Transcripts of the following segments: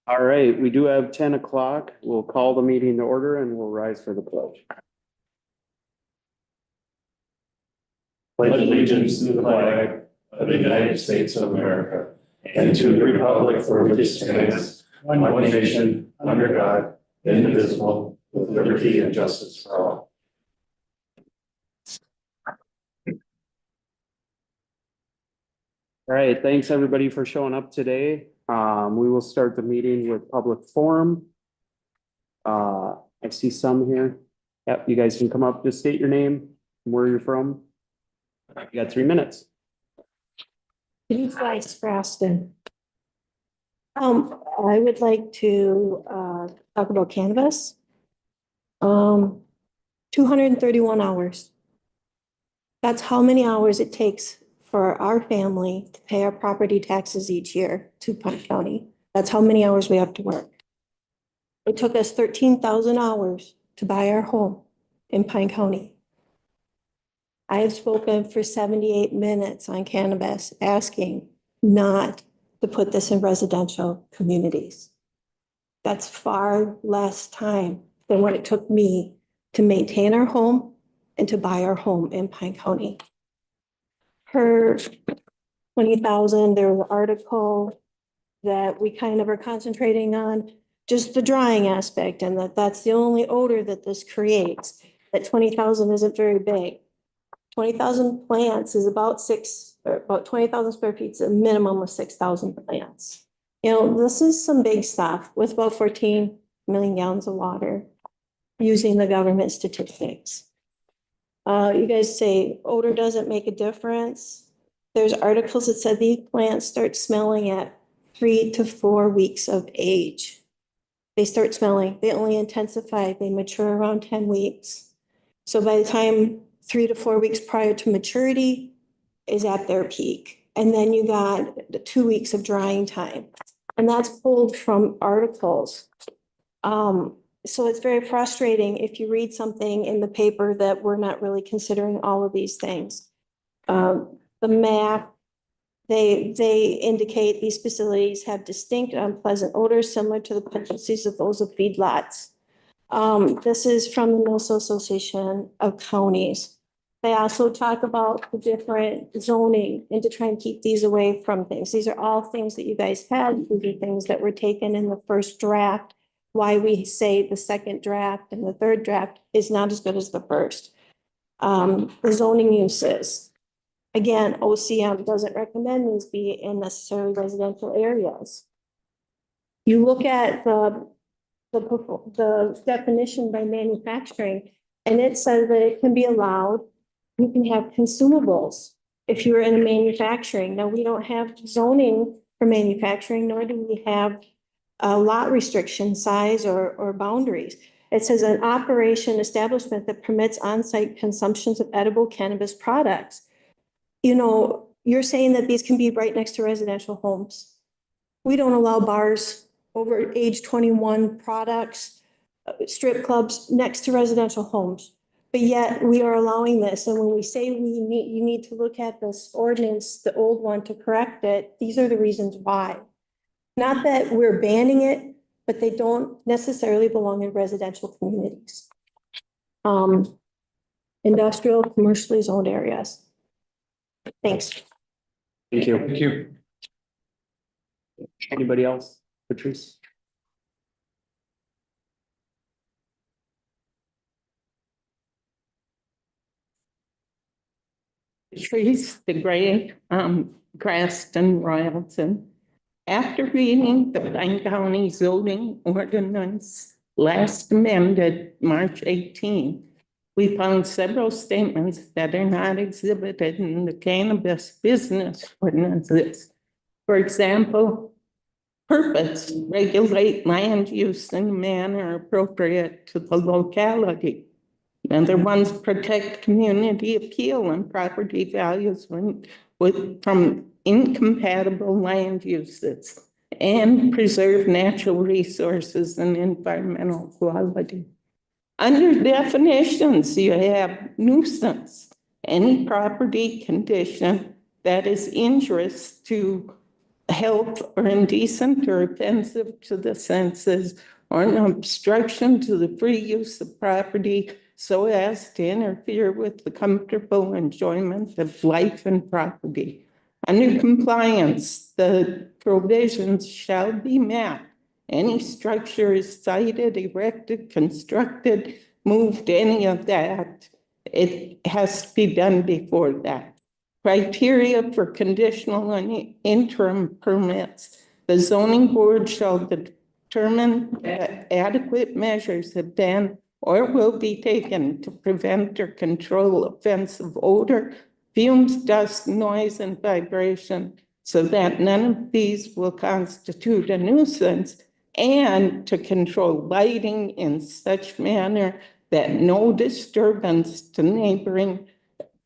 All right, we do have 10 o'clock. We'll call the meeting to order and we'll rise for the pledge. Pledge allegiance to the flag of the United States of America and to the republic for which it stands, one nation, under God, indivisible, with liberty and justice for all. All right, thanks everybody for showing up today. We will start the meeting with public forum. I see some here. Yep, you guys can come up, just state your name, and where you're from. You got 3 minutes. Denise Weiss, Fraston. I would like to talk about cannabis. 231 hours. That's how many hours it takes for our family to pay our property taxes each year to Pine County. That's how many hours we have to work. It took us 13,000 hours to buy our home in Pine County. I have spoken for 78 minutes on cannabis, asking not to put this in residential communities. That's far less time than what it took me to maintain our home and to buy our home in Pine County. Per 20,000, there was an article that we kind of are concentrating on just the drying aspect, and that's the only odor that this creates. That 20,000 isn't very big. 20,000 plants is about 20,000 square feet, is a minimum of 6,000 plants. You know, this is some big stuff with about 14 million gallons of water using the government statistics. You guys say odor doesn't make a difference. There's articles that said these plants start smelling at 3 to 4 weeks of age. They start smelling, they only intensify, they mature around 10 weeks. So by the time 3 to 4 weeks prior to maturity is at their peak. And then you got the 2 weeks of drying time. And that's pulled from articles. So it's very frustrating if you read something in the paper that we're not really considering all of these things. The map, they indicate these facilities have distinct unpleasant odors similar to the potencies of those of feedlots. This is from the Minnesota Association of Counties. They also talk about the different zoning and to try and keep these away from things. These are all things that you guys had. These are things that were taken in the first draft. Why we say the second draft and the third draft is not as good as the first. The zoning uses. Again, OCM doesn't recommend these be in necessarily residential areas. You look at the definition by manufacturing, and it says that it can be allowed. You can have consumables if you're in a manufacturing. Now, we don't have zoning for manufacturing, nor do we have a lot restriction size or boundaries. It says an operation establishment that permits on-site consumptions of edible cannabis products. You know, you're saying that these can be right next to residential homes. We don't allow bars over age 21 products, strip clubs next to residential homes. But yet we are allowing this. And when we say you need to look at this ordinance, the old one, to correct it, these are the reasons why. Not that we're banning it, but they don't necessarily belong in residential communities. Industrial, commercially zoned areas. Thanks. Thank you. Thank you. Anybody else? Patrice? Patrice DeGray, Graston, Royalton. After reading the Pine County zoning ordinance last amended March 18, we found several statements that are not exhibited in the cannabis business ordinances. For example, purpose, regulate land use in a manner appropriate to the locality. Other ones protect community appeal and property values from incompatible land uses and preserve natural resources and environmental quality. Under definitions, you have nuisance, any property condition that is injurious to health or indecent or offensive to the senses, or an obstruction to the free use of property so as to interfere with the comfortable enjoyment of life and property. Under compliance, the provisions shall be met. Any structure is sited, erected, constructed, moved, any of that, it has to be done before that. Criteria for conditional and interim permits. The zoning board shall determine that adequate measures have been or will be taken to prevent or control offensive odor, fumes, dust, noise, and vibration, so that none of these will constitute a nuisance, and to control lighting in such manner that no disturbance to neighboring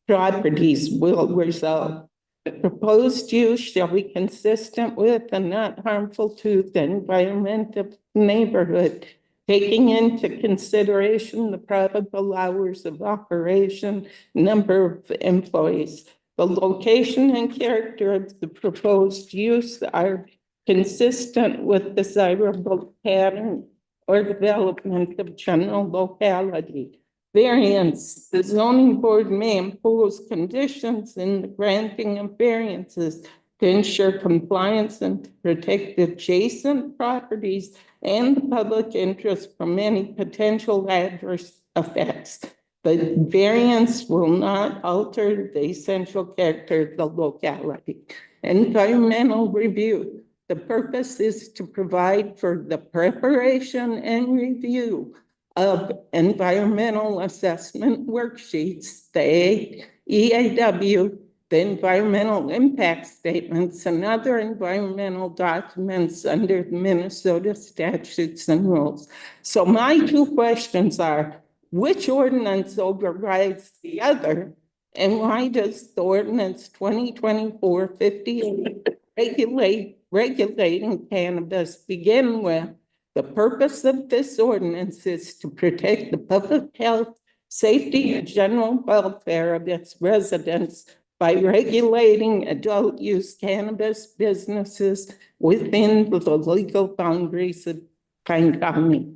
properties will result. The proposed use shall be consistent with and not harmful to the environment of the neighborhood, taking into consideration the probable hours of operation, number of employees. The location and character of the proposed use are consistent with desirable pattern or development of general locality. Variance, the zoning board may impose conditions in the granting of variances to ensure compliance and to protect adjacent properties and the public interest from any potential adverse effects. The variance will not alter the essential character of the locality. Environmental review. The purpose is to provide for the preparation and review of environmental assessment worksheets, the EAW, the environmental impact statements, and other environmental documents under the Minnesota statutes and rules. So my two questions are, which ordinance overrides the other? And why does the ordinance 2024-58 regulating cannabis begin with? The purpose of this ordinance is to protect the public health, safety, and general welfare of its residents by regulating adult use cannabis businesses within the legal boundaries of Pine County.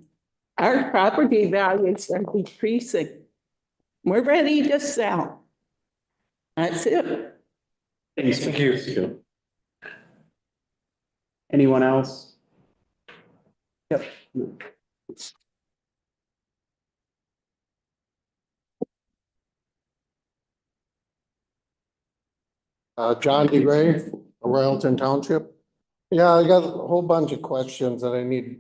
Our property values are decreasing. We're ready to sell. That's it. Thank you. Anyone else? Yep. John DeGray, Royalton Township. Yeah, I got a whole bunch of questions that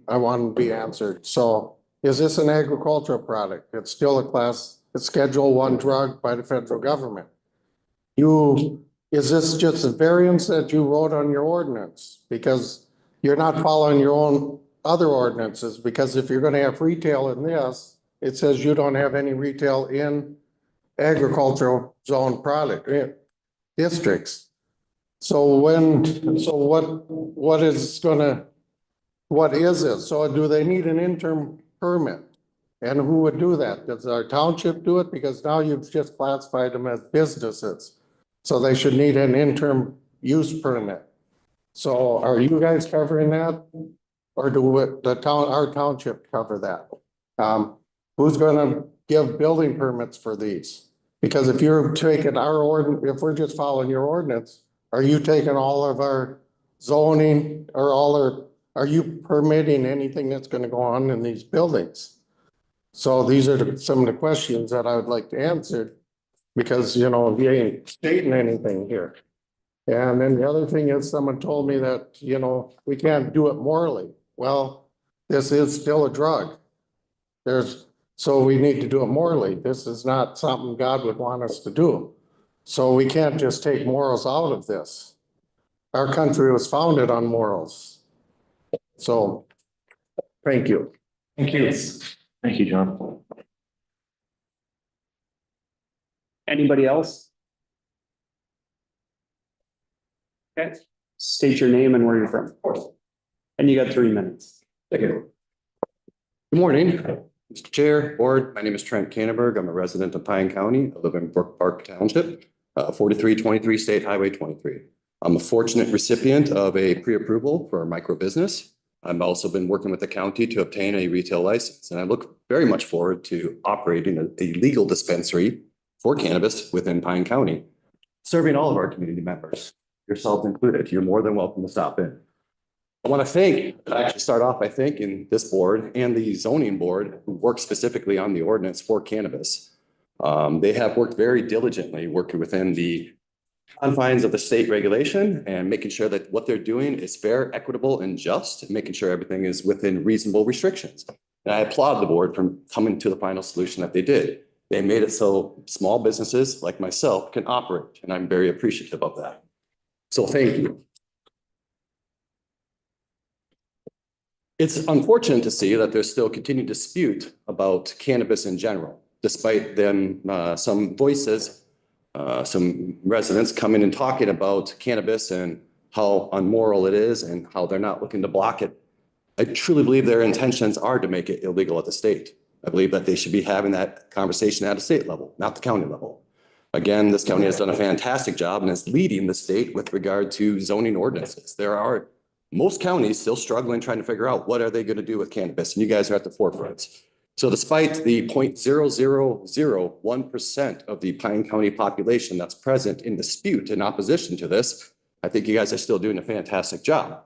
I want to be answered. So is this an agricultural product? It's still it's Schedule I drug by the federal government. Is this just a variance that you wrote on your ordinance? Because you're not following your own other ordinances, because if you're gonna have retail in this, it says you don't have any retail in agricultural zone product districts. So what is it? So do they need an interim permit? And who would do that? Does our township do it? Because now you've just classified them as businesses. So they should need an interim use permit. So are you guys covering that? Or do our township cover that? Who's gonna give building permits for these? Because if you're taking our ordinance, if we're just following your ordinance, are you taking all of our zoning or are you permitting anything that's gonna go on in these buildings? So these are some of the questions that I would like to answer, because, you know, you ain't stating anything here. And then the other thing is, someone told me that, you know, we can't do it morally. Well, this is still a drug. So we need to do it morally. This is not something God would want us to do. So we can't just take morals out of this. Our country was founded on morals. So, thank you. Thank you. Thank you, John. Anybody else? Okay, state your name and where you're from. And you got 3 minutes. Thank you. Good morning, Mr. Chair, Board. My name is Trent Canterberg. I'm a resident of Pine County. I live in Brook Park Township, 4323 State Highway 23. I'm a fortunate recipient of a pre-approval for a micro business. I've also been working with the county to obtain a retail license, and I look very much forward to operating a legal dispensary for cannabis within Pine County, serving all of our community members, yourself included. You're more than welcome to stop in. I want to actually start off by thanking this board and the zoning board who work specifically on the ordinance for cannabis. They have worked very diligently, working within the confines of the state regulation and making sure that what they're doing is fair, equitable, and just, and making sure everything is within reasonable restrictions. And I applaud the board for coming to the final solution that they did. They made it so small businesses like myself can operate, and I'm very appreciative of that. So thank you. It's unfortunate to see that there's still continued dispute about cannabis in general, despite them, some voices, some residents coming and talking about cannabis and how unmoral it is and how they're not looking to block it. I truly believe their intentions are to make it illegal at the state. I believe that they should be having that conversation at a state level, not the county level. Again, this county has done a fantastic job and is leading the state with regard to zoning ordinances. There are most counties still struggling, trying to figure out what are they going to do with cannabis, and you guys are at the forefront. So despite the 0.0001% of the Pine County population that's present in dispute in opposition to this, I think you guys are still doing a fantastic job.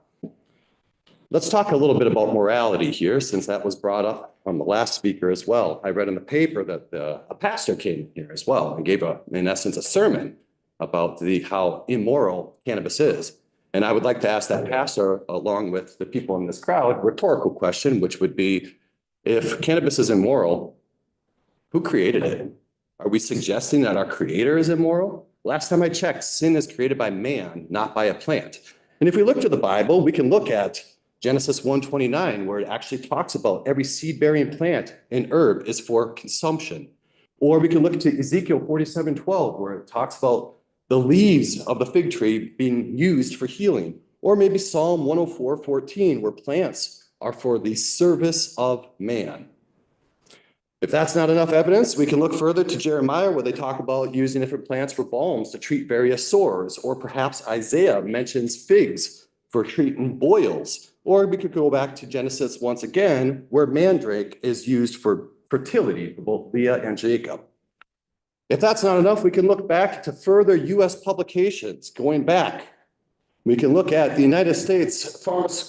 Let's talk a little bit about morality here, since that was brought up from the last speaker as well. I read in the paper that a pastor came here as well and gave in essence, a sermon about how immoral cannabis is. And I would like to ask that pastor, along with the people in this crowd, a rhetorical question, which would be, if cannabis is immoral, who created it? Are we suggesting that our creator is immoral? Last time I checked, sin is created by man, not by a plant. And if we look to the Bible, we can look at Genesis 1:29, where it actually talks about every seed-bearing plant and herb is for consumption. Or we can look to Ezekiel 47:12, where it talks about the leaves of the fig tree being used for healing. Or maybe Psalm 104:14, where plants are for the service of man. If that's not enough evidence, we can look further to Jeremiah, where they talk about using different plants for balms to treat various sores, or perhaps Isaiah mentions figs for treating boils. Or we could go back to Genesis once again, where mandrake is used for fertility for both Leah and Jacob. If that's not enough, we can look back to further US publications going back. We can look at the United States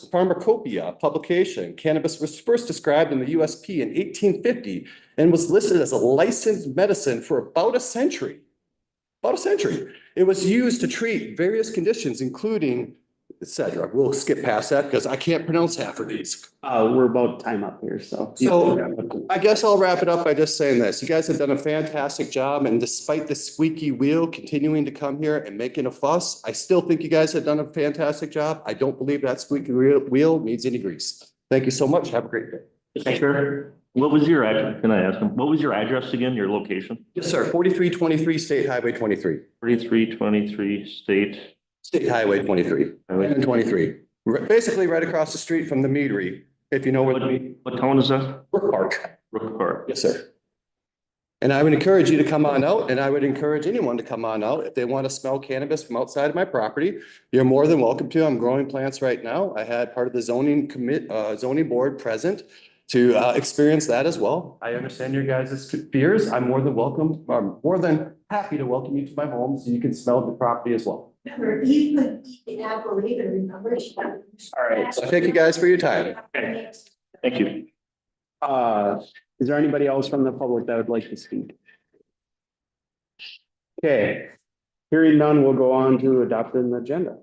Pharmacopoeia publication. Cannabis was first described in the USP in 1850 and was listed as a licensed medicine for about a century. About a century. It was used to treat various conditions, including etc. We'll skip past that because I can't pronounce half of these. We're about time up here, so. So I guess I'll wrap it up by just saying this. You guys have done a fantastic job, and despite the squeaky wheel continuing to come here and making a fuss, I still think you guys have done a fantastic job. I don't believe that squeaky wheel needs any grease. Thank you so much. Have a great day. Sure. What was your address? Can I ask him? What was your address again, your location? Yes, sir. 4323 State Highway 23. 4323 State Highway 23. And 23. Basically right across the street from the meadery, if you know where What town is that? Brook Park. Brook Park. Yes, sir. And I would encourage you to come on out, and I would encourage anyone to come on out. If they want to smell cannabis from outside of my property, you're more than welcome to. I'm growing plants right now. I had part of the zoning board present to experience that as well. I understand your guys' fears. I'm more than happy to welcome you to my home so you can smell the property as well. Remember, you could eat an apple either, remember? All right, so thank you guys for your time. Okay. Thank you. Is there anybody else from the public that would like to speak? Okay, hearing none, we'll go on to adopting the agenda.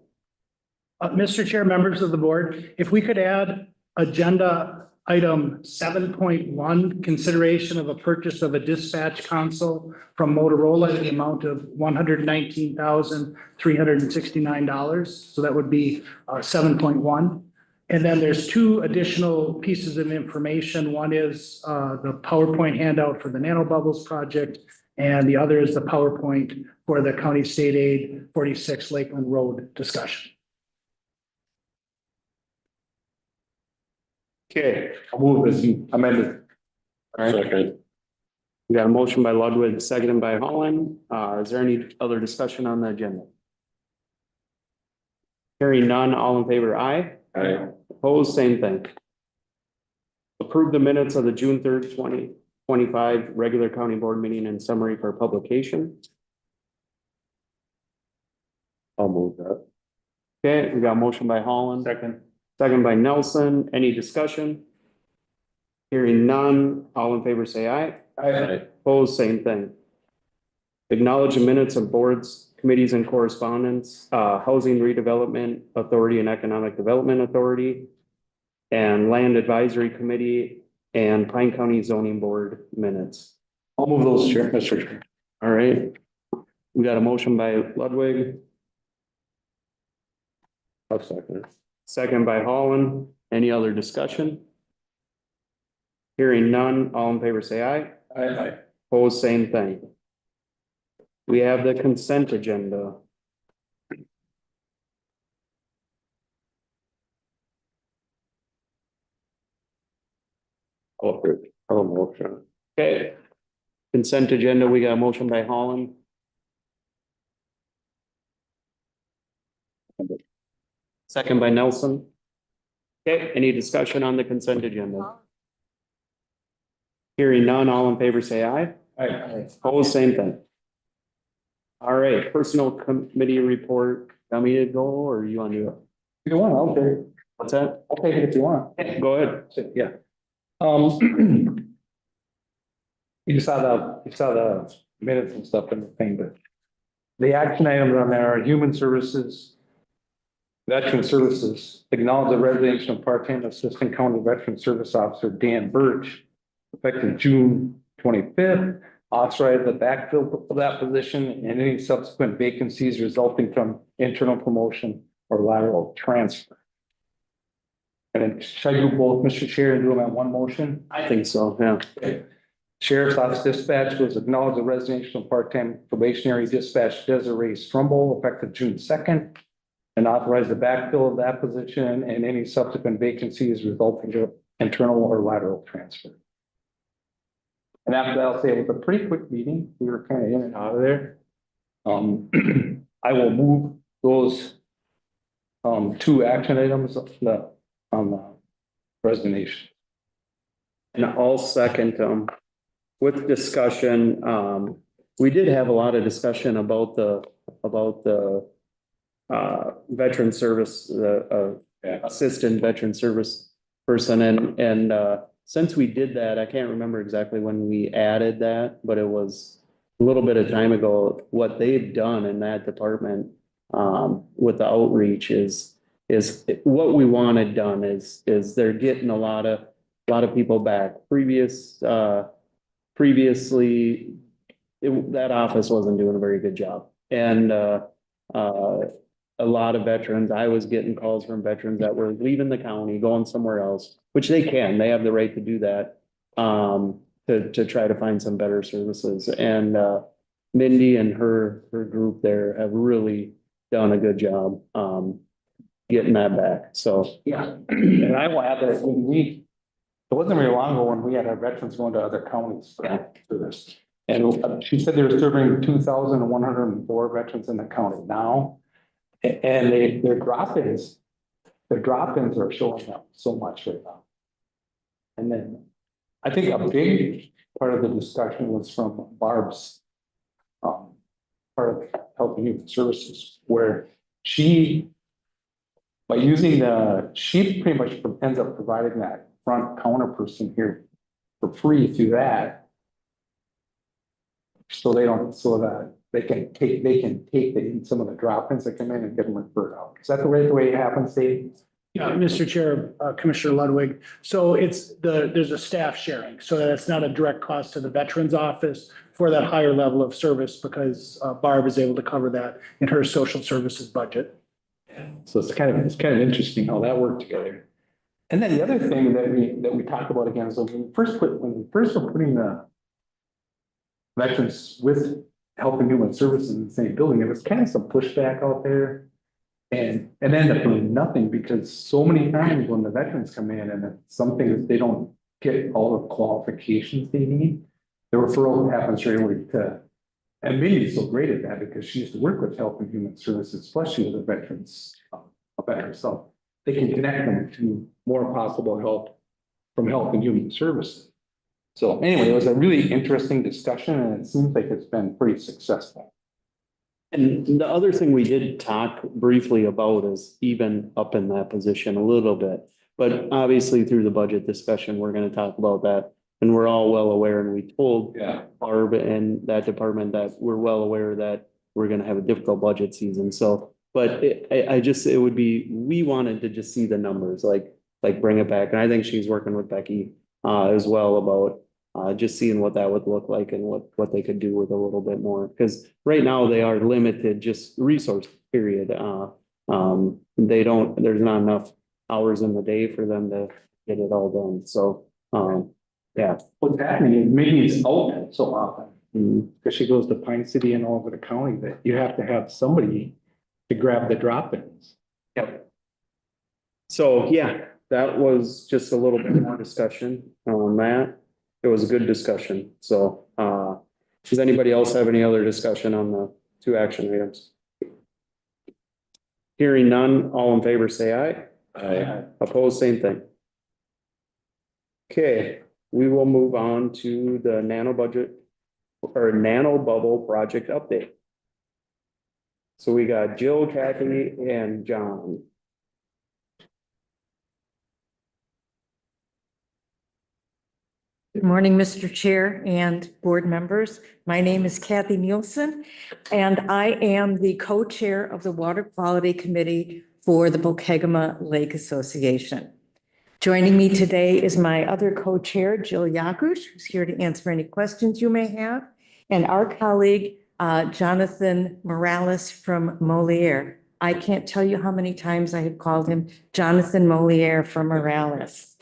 Mr. Chair, members of the board, if we could add agenda item 7.1, consideration of a purchase of a dispatch console from Motorola in the amount of $119,369. So that would be 7.1. And then there's two additional pieces of information. One is the PowerPoint handout for the nanobubbles project, and the other is the PowerPoint for the County State Aid 46 Lakeland Road discussion. Okay, I'll move this amended. All right. Second. We got a motion by Ludwig, seconded by Holland. Is there any other discussion on the agenda? Hearing none, all in favor, aye. Aye. Opposed, same thing. Approve the minutes of the June 3rd, 2025 regular county board meeting and summary for publication. I'll move that. Okay, we got a motion by Holland. Second by Nelson. Any discussion? Hearing none, all in favor say aye. Aye. Opposed, same thing. Acknowledge the minutes of boards, committees and correspondence, Housing Redevelopment Authority and Economic Development Authority, and Land Advisory Committee and Pine County Zoning Board minutes. I'll move those, Mr. Chair. All right. We got a motion by Ludwig, I'll second it. second by Holland. Any other discussion? Hearing none, all in favor say aye. Aye. Opposed, same thing. We have the consent agenda. I'll motion. Okay. Consent agenda, we got a motion by Holland. Second by Nelson. Okay, any discussion on the consent agenda? Hearing none, all in favor say aye. Aye. Opposed, same thing. All right, personnel committee report, want me to go or you want to do it? You want, I'll take it. What's that? I'll take it if you want. Go ahead. Yeah. You saw the minutes and stuff in the thing, but the action items on there are human services, veteran services, acknowledge the resignation of part-time assistant county veteran service officer Dan Birch, effective June 25th, authorize the backfill of that position and any subsequent vacancies resulting from internal promotion or lateral transfer. And then should I do both, Mr. Chair, and do them at one motion? I think so, yeah. Sheriff's Office Dispatch was acknowledged the resignation of part-time probationary dispatch Desiree Strumble effective June 2nd. And authorize the backfill of that position and any subsequent vacancies resulting from internal or lateral transfer. And after that, I'll say it was a pretty quick meeting. We were kind of in and out of there. I will move those two action items on the resignation. And I'll second with discussion, we did have a lot of discussion about the veteran service, assistant veteran service person and since we did that, I can't remember exactly when we added that, but it was a little bit of time ago. What they've done in that department with the outreach is what we wanted done is they're getting a lot of people back. Previously, that office wasn't doing a very good job. And a lot of veterans, I was getting calls from veterans that were leaving the county, going somewhere else, which they have the right to do that, to try to find some better services. And Mindy and her group there have really done a good job getting that back. So Yeah, and I will add that it wasn't very long ago when we had our veterans going to other counties for this. And she said they were serving 2,104 veterans in the county now. And their drop-ins are showing up so much right now. And then I think a big part of the discussion was from Barb's part of Health and Human Services, where she pretty much ends up providing that front counter person here for free through that. So that they can take some of the drop-ins that come in and get them referred out. Is that the way it happens, Dave? Yeah, Mr. Chair, Commissioner Ludwig. So there's a staff sharing, so that's not a direct cost to the Veterans Office for that higher level of service because Barb is able to cover that in her social services budget. So it's kind of interesting how that worked together. And then the other thing that we talked about again is when we first were putting the veterans with Health and Human Services in the same building, there was kind of some pushback out there. And ended up doing nothing because so many times when the veterans come in and it's something that they don't get all the qualifications they need, the referral happens right away to, and Mindy's so great at that because she used to work with Health and Human Services, plus she was a veterans better, so they can connect them to more possible help from Health and Human Services. So anyway, it was a really interesting discussion and it seems like it's been pretty successful. And the other thing we did talk briefly about is even up in that position a little bit. But obviously through the budget discussion, we're gonna talk about that. And we're all well aware, and we told Yeah. Barb and that department that we're well aware that we're gonna have a difficult budget season, so. But it would be, we wanted to just see the numbers, like bring it back, and I think she's working with Becky as well about just seeing what that would look like and what they could do with a little bit more, because right now they are limited, just resource period. They don't, there's not enough hours in the day for them to get it all done, so, yeah. What's happening is maybe it's out so often, Mm. because she goes to Pine City and all over the county, that you have to have somebody to grab the drop-ins. Yep. So, yeah, that was just a little bit more discussion on that. It was a good discussion, so, does anybody else have any other discussion on the two action items? Hearing none, all in favor, say aye. Aye. Opposed, same thing. Okay, we will move on to the nano budget or nano bubble project update. So we got Jill, Kathy, and John. Good morning, Mr. Chair and board members. My name is Kathy Nielsen, and I am the co-chair of the Water Quality Committee for the Pokegama Lake Association. Joining me today is my other co-chair, Jill Yakush, who's here to answer any questions you may have, and our colleague, Jonathan Morales from Moliere. I can't tell you how many times I have called him Jonathan Moliere from Morales.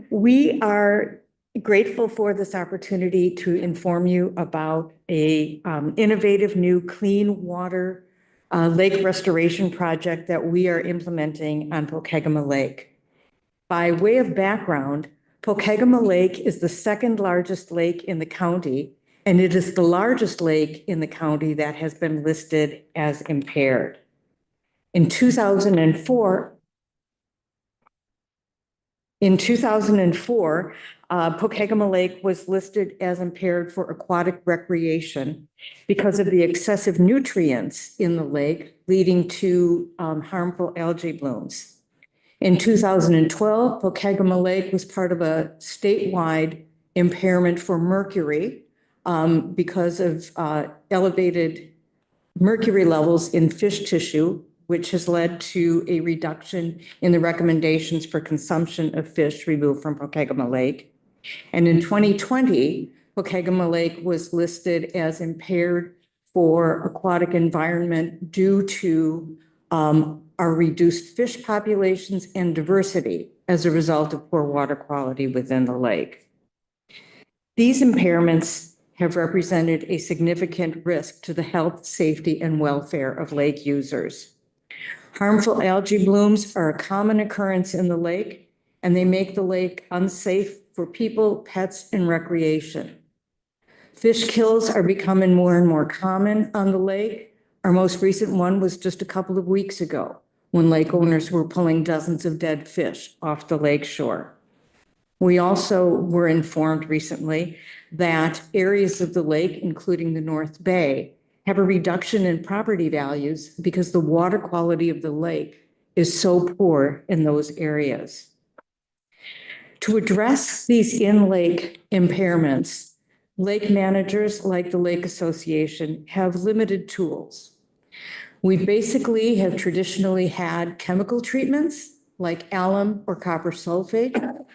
We are grateful for this opportunity to inform you about a innovative new clean water lake restoration project that we are implementing on Pokegama Lake. By way of background, Pokegama Lake is the second largest lake in the county, and it is the largest lake in the county that has been listed as impaired. In 2004, Pokegama Lake was listed as impaired for aquatic recreation because of the excessive nutrients in the lake, leading to harmful algae blooms. In 2012, Pokegama Lake was part of a statewide impairment for mercury because of elevated mercury levels in fish tissue, which has led to a reduction in the recommendations for consumption of fish removed from Pokegama Lake. And in 2020, Pokegama Lake was listed as impaired for aquatic environment due to our reduced fish populations and diversity as a result of poor water quality within the lake. These impairments have represented a significant risk to the health, safety, and welfare of lake users. Harmful algae blooms are a common occurrence in the lake, and they make the lake unsafe for people, pets, and recreation. Fish kills are becoming more and more common on the lake. Our most recent one was just a couple of weeks ago, when lake owners were pulling dozens of dead fish off the lake shore. We also were informed recently that areas of the lake, including the North Bay, have a reduction in property values because the water quality of the lake is so poor in those areas. To address these in-lake impairments, lake managers like the Lake Association have limited tools. We basically have traditionally had chemical treatments like alum or copper sulfate.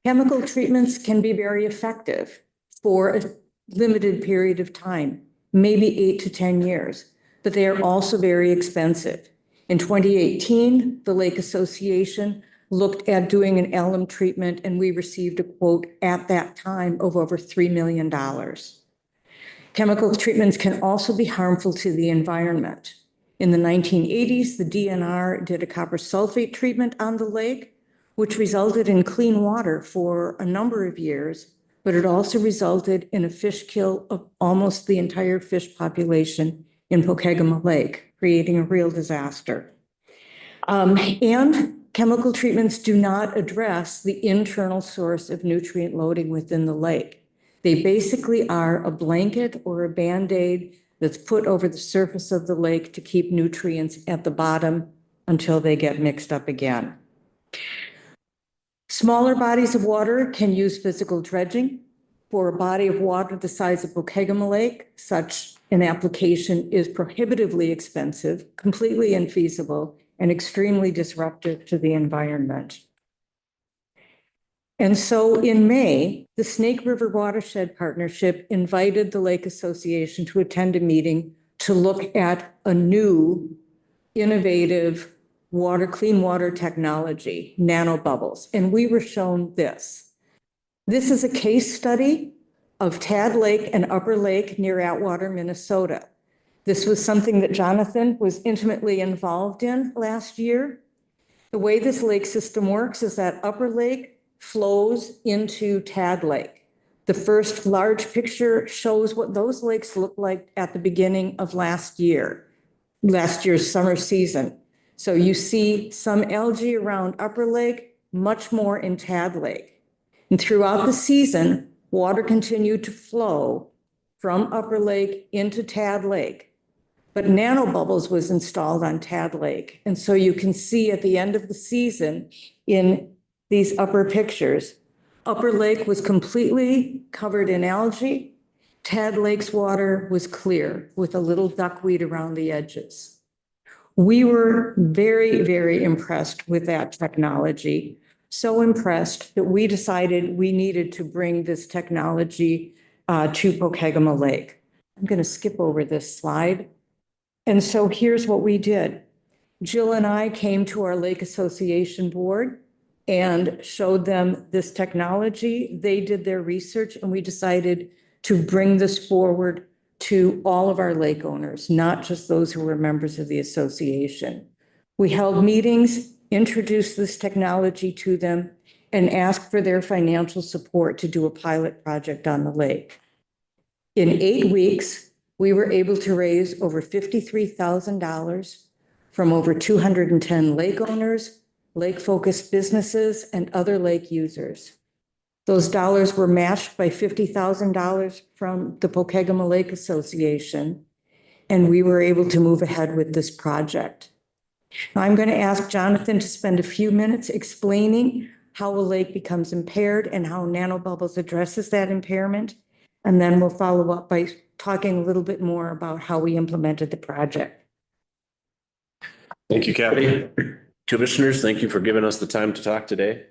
Chemical treatments can be very effective for a limited period of time, maybe 8 to 10 years, but they are also very expensive. In 2018, the Lake Association looked at doing an alum treatment, and we received a quote at that time of over $3 million. Chemical treatments can also be harmful to the environment. In the 1980s, the DNR did a copper sulfate treatment on the lake, which resulted in clean water for a number of years, but it also resulted in a fish kill of almost the entire fish population in Pokegama Lake, creating a real disaster. And chemical treatments do not address the internal source of nutrient loading within the lake. They basically are a blanket or a Band-Aid that's put over the surface of the lake to keep nutrients at the bottom until they get mixed up again. Smaller bodies of water can use physical dredging. For a body of water the size of Pokegama Lake, such an application is prohibitively expensive, completely infeasible, and extremely disruptive to the environment. And so in May, the Snake River Watershed Partnership invited the Lake Association to attend a meeting to look at a new innovative clean water technology, nanobubbles. And we were shown this. This is a case study of Tad Lake and Upper Lake near Atwater, Minnesota. This was something that Jonathan was intimately involved in last year. The way this lake system works is that Upper Lake flows into Tad Lake. The first large picture shows what those lakes looked like at the beginning of last year's summer season. So you see some algae around Upper Lake, much more in Tad Lake. And throughout the season, water continued to flow from Upper Lake into Tad Lake. But nanobubbles was installed on Tad Lake. And so you can see at the end of the season in these upper pictures, Upper Lake was completely covered in algae. Tad Lake's water was clear with a little duckweed around the edges. We were very, very impressed with that technology. So impressed that we decided we needed to bring this technology to Pokegama Lake. I'm going to skip over this slide. And so here's what we did. Jill and I came to our Lake Association board and showed them this technology. They did their research and we decided to bring this forward to all of our lake owners, not just those who were members of the association. We held meetings, introduced this technology to them, and asked for their financial support to do a pilot project on the lake. In 8 weeks, we were able to raise over $53,000 from over 210 lake owners, lake-focused businesses, and other lake users. Those dollars were matched by $50,000 from the Pokegama Lake Association, and we were able to move ahead with this project. Now I'm going to ask Jonathan to spend a few minutes explaining how a lake becomes impaired and how nanobubbles addresses that impairment, and then we'll follow up by talking a little bit more about how we implemented the project. Thank you, Kathy. Commissioners, thank you for giving us the time to talk today.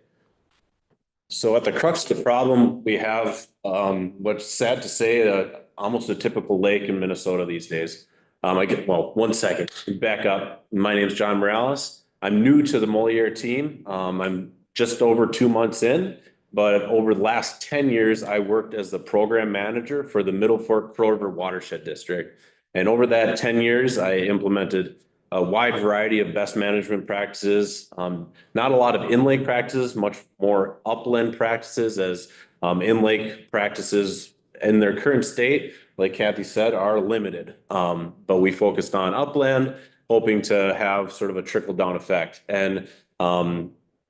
So at the crux of the problem, we have what's sad to say, almost a typical lake in Minnesota these days. One second, back up. My name is John Morales. I'm new to the Moliere team. I'm just over 2 months in, but over the last 10 years, I worked as the program manager for the Middle Fork Crow River Watershed District. And over that 10 years, I implemented a wide variety of best management practices, not a lot of in-lake practices, much more upland practices, as in-lake practices in their current state, like Kathy said, are limited. But we focused on upland, hoping to have sort of a trickle-down effect. And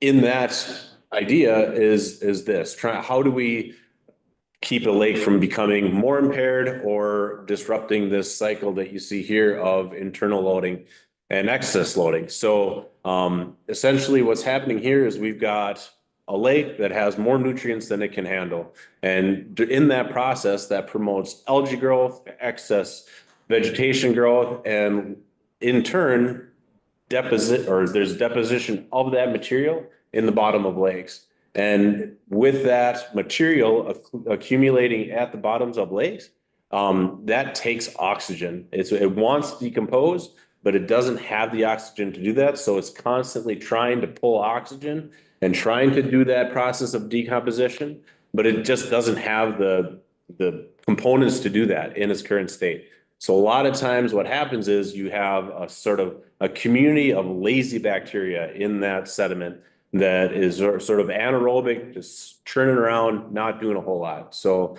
in that idea is this: how do we keep a lake from becoming more impaired or disrupting this cycle that you see here of internal loading and excess loading? So essentially what's happening here is we've got a lake that has more nutrients than it can handle. And in that process, that promotes algae growth, excess vegetation growth, and in turn, there's deposition of that material in the bottom of lakes. And with that material accumulating at the bottoms of lakes, that takes oxygen. It wants to decompose, but it doesn't have the oxygen to do that. So it's constantly trying to pull oxygen and trying to do that process of decomposition, but it just doesn't have the components to do that in its current state. So a lot of times what happens is you have a sort of a community of lazy bacteria in that sediment that is sort of anaerobic, just churning around, not doing a whole lot. So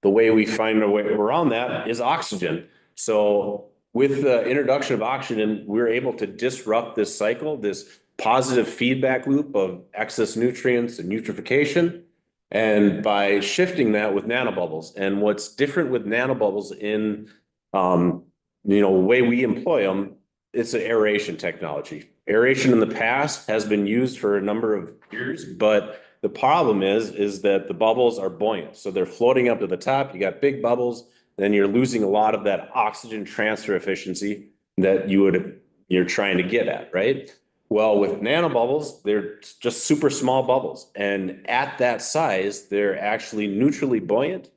the way we find a way around that is oxygen. So with the introduction of oxygen, we're able to disrupt this cycle, this positive feedback loop of excess nutrients and eutrophication. And by shifting that with nanobubbles, and what's different with nanobubbles in, the way we employ them, it's an aeration technology. Aeration in the past has been used for a number of years, but the problem is that the bubbles are buoyant. So they're floating up to the top. You got big bubbles, then you're losing a lot of that oxygen transfer efficiency that you're trying to get at, right? Well, with nanobubbles, they're just super small bubbles. And at that size, they're actually neutrally buoyant,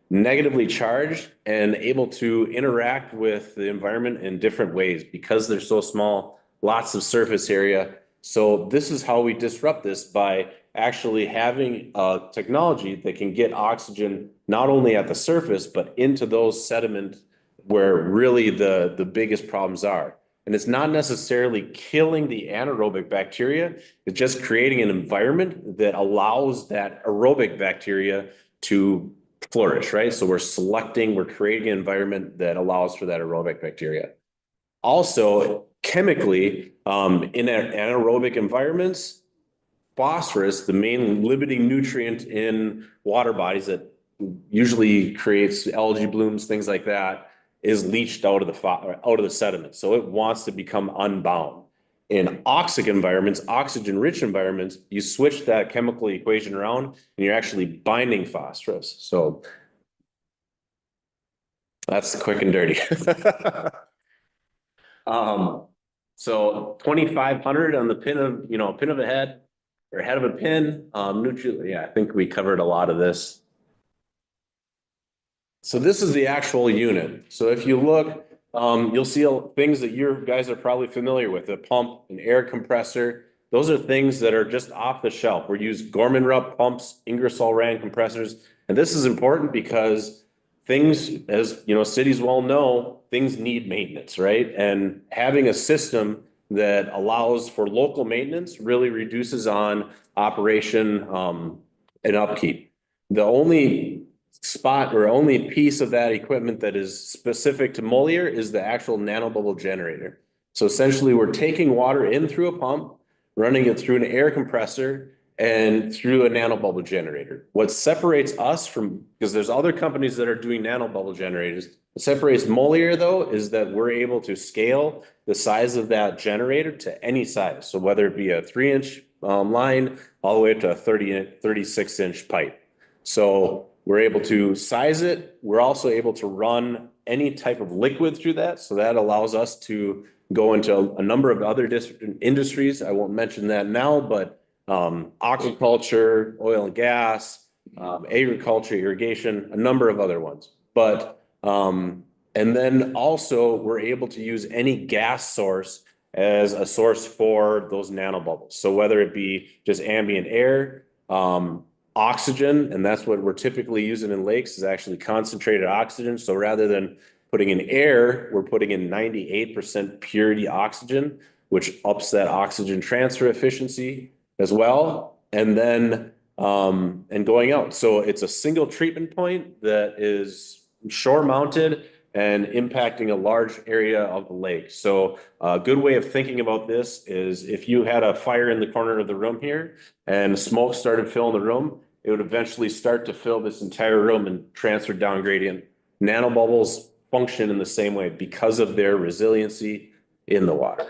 negatively charged, and able to interact with the environment in different ways because they're so small, lots of surface area. So this is how we disrupt this, by actually having a technology that can get oxygen not only at the surface, but into those sediment where really the biggest problems are. And it's not necessarily killing the anaerobic bacteria, it's just creating an environment that allows that aerobic bacteria to flourish, right? So we're creating an environment that allows for that aerobic bacteria. Also, chemically, in anaerobic environments, phosphorus, the main limiting nutrient in water bodies that usually creates algae blooms, things like that, is leached out of the sediment. So it wants to become unbound. In oxygen-rich environments, you switch that chemical equation around and you're actually binding phosphorus. So that's quick and dirty. So 2,500 on the pin of a head, or head of a pin, I think we covered a lot of this. So this is the actual unit. So if you look, you'll see things that you guys are probably familiar with: a pump, an air compressor. Those are things that are just off the shelf. We use Gorman-Rupp pumps, Ingersoll Rand compressors. And this is important because things, as cities well know, things need maintenance, right? And having a system that allows for local maintenance really reduces on operation and upkeep. The only piece of that equipment that is specific to Moliere is the actual nanobubble generator. So essentially we're taking water in through a pump, running it through an air compressor and through a nanobubble generator. What separates us from, because there's other companies that are doing nanobubble generators, what separates Moliere though is that we're able to scale the size of that generator to any size. So whether it be a 3-inch line all the way up to a 36-inch pipe. So we're able to size it. We're also able to run any type of liquid through that. So that allows us to go into a number of other industries. I won't mention that now, but aquaculture, oil and gas, agriculture, irrigation, a number of other ones. But, and then also we're able to use any gas source as a source for those nanobubbles. So whether it be just ambient air, oxygen, and that's what we're typically using in lakes, is actually concentrated oxygen. So rather than putting in air, we're putting in 98% purity oxygen, which ups that oxygen transfer efficiency as well. And then, and going out. So it's a single treatment point that is shore mounted and impacting a large area of the lake. So a good way of thinking about this is if you had a fire in the corner of the room here and smoke started filling the room, it would eventually start to fill this entire room and transfer down gradient. Nanobubbles function in the same way because of their resiliency in the water.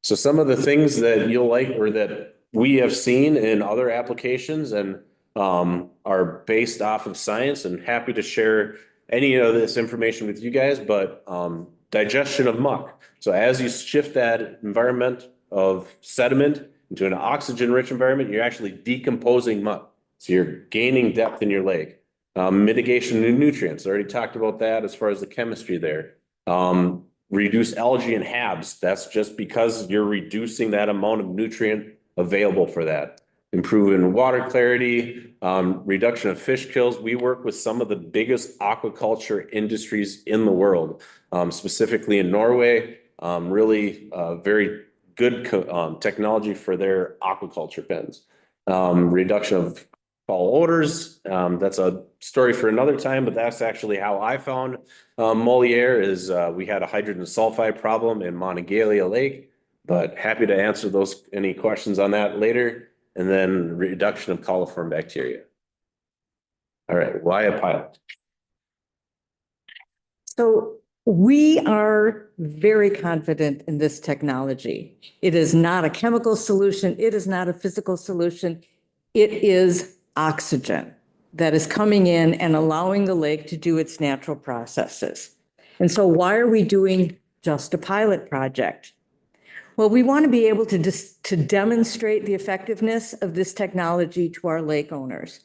So some of the things that you'll like, or that we have seen in other applications and are based off of science, and happy to share any of this information with you guys, but digestion of muck. So as you shift that environment of sediment into an oxygen-rich environment, you're actually decomposing muck. So you're gaining depth in your lake. Mitigation of nutrients, I already talked about that as far as the chemistry there. Reduce algae and HABs. That's just because you're reducing that amount of nutrient available for that. Improving water clarity, reduction of fish kills. We work with some of the biggest aquaculture industries in the world, specifically in Norway. Really very good technology for their aquaculture pens. Reduction of foul odors. That's a story for another time, but that's actually how I found Moliere is we had a hydrogen sulfide problem in Monongalia Lake, but happy to answer any questions on that later. And then reduction of coliform bacteria. All right, why a pilot? So we are very confident in this technology. It is not a chemical solution. It is not a physical solution. It is oxygen that is coming in and allowing the lake to do its natural processes. And so why are we doing just a pilot project? Well, we want to be able to demonstrate the effectiveness of this technology to our lake owners.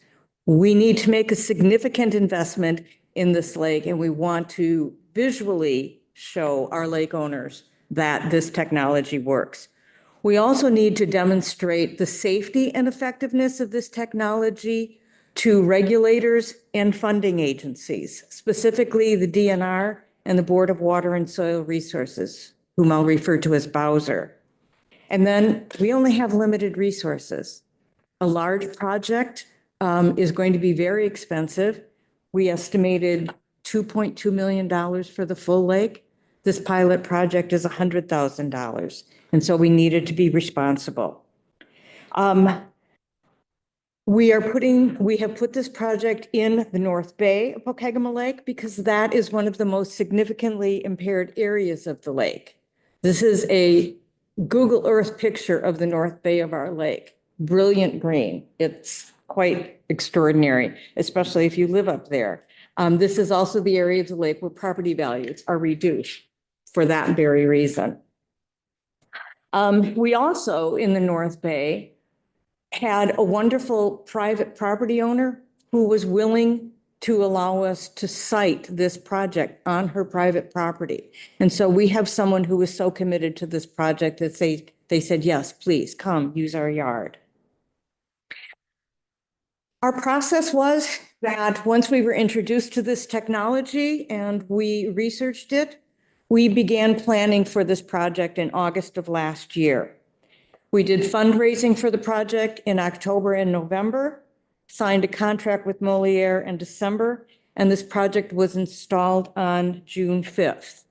We need to make a significant investment in this lake, and we want to visually show our lake owners that this technology works. We also need to demonstrate the safety and effectiveness of this technology to regulators and funding agencies, specifically the DNR and the Board of Water and Soil Resources, whom I'll refer to as Bowser. And then we only have limited resources. A large project is going to be very expensive. We estimated $2.2 million for the full lake. This pilot project is $100,000. And so we needed to be responsible. We have put this project in the North Bay of Pokegama Lake because that is one of the most significantly impaired areas of the lake. This is a Google Earth picture of the North Bay of our lake. Brilliant green. It's quite extraordinary, especially if you live up there. This is also the area of the lake where property values are reduced for that very reason. We also, in the North Bay, had a wonderful private property owner who was willing to allow us to site this project on her private property. And so we have someone who was so committed to this project that they said, yes, please come use our yard. Our process was that once we were introduced to this technology and we researched it, we began planning for this project in August of last year. We did fundraising for the project in October and November, signed a contract with Moliere in December, and this project was installed on June 5th.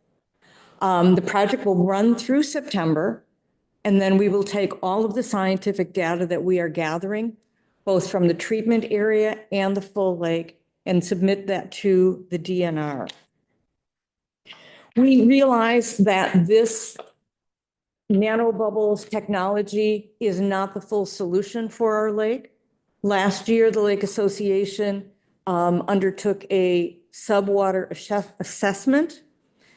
The project will run through September, and then we will take all of the scientific data that we are gathering, both from the treatment area and the full lake, and submit that to the DNR. We realize that this nanobubbles technology is not the full solution for our lake. Last year, the Lake Association undertook a subwater assessment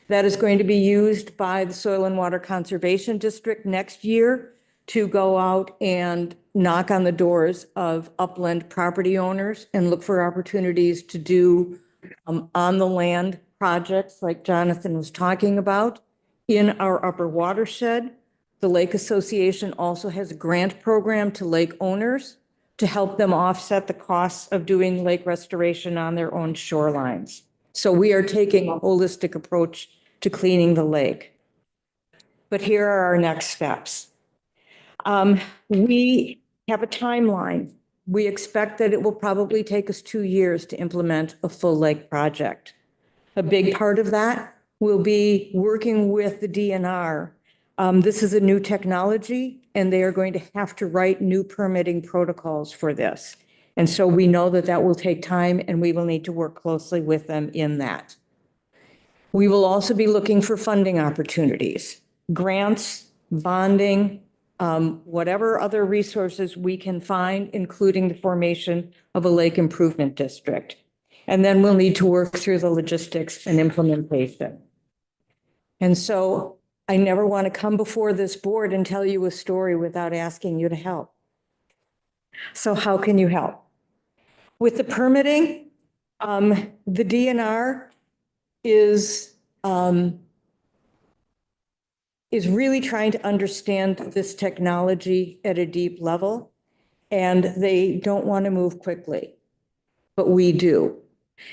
that is going to be used by the Soil and Water Conservation District next year to go out and knock on the doors of upland property owners and look for opportunities to do on the land projects like Jonathan was talking about in our upper watershed. The Lake Association also has a grant program to lake owners to help them offset the costs of doing lake restoration on their own shorelines. So we are taking a holistic approach to cleaning the lake. But here are our next steps. We have a timeline. We expect that it will probably take us 2 years to implement a full lake project. A big part of that will be working with the DNR. This is a new technology, and they are going to have to write new permitting protocols for this. And so we know that that will take time, and we will need to work closely with them in that. We will also be looking for funding opportunities, grants, bonding, whatever other resources we can find, including the formation of a lake improvement district. And then we'll need to work through the logistics and implementation. And so I never want to come before this board and tell you a story without asking you to help. So how can you help? With the permitting, the DNR is really trying to understand this technology at a deep level, and they don't want to move quickly, but we do.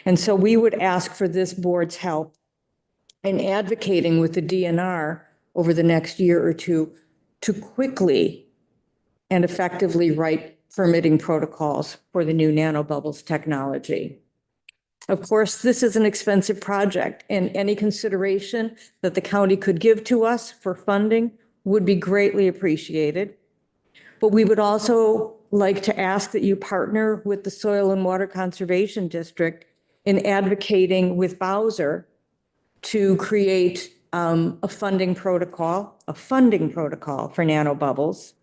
And so we would ask for this board's help in advocating with the DNR over the next year or two to quickly and effectively write permitting protocols for the new nanobubbles technology. Of course, this is an expensive project, and any consideration that the county could give to us for funding would be greatly appreciated. But we would also like to ask that you partner with the Soil and Water Conservation District in advocating with Bowser to create a funding protocol for nanobubbles.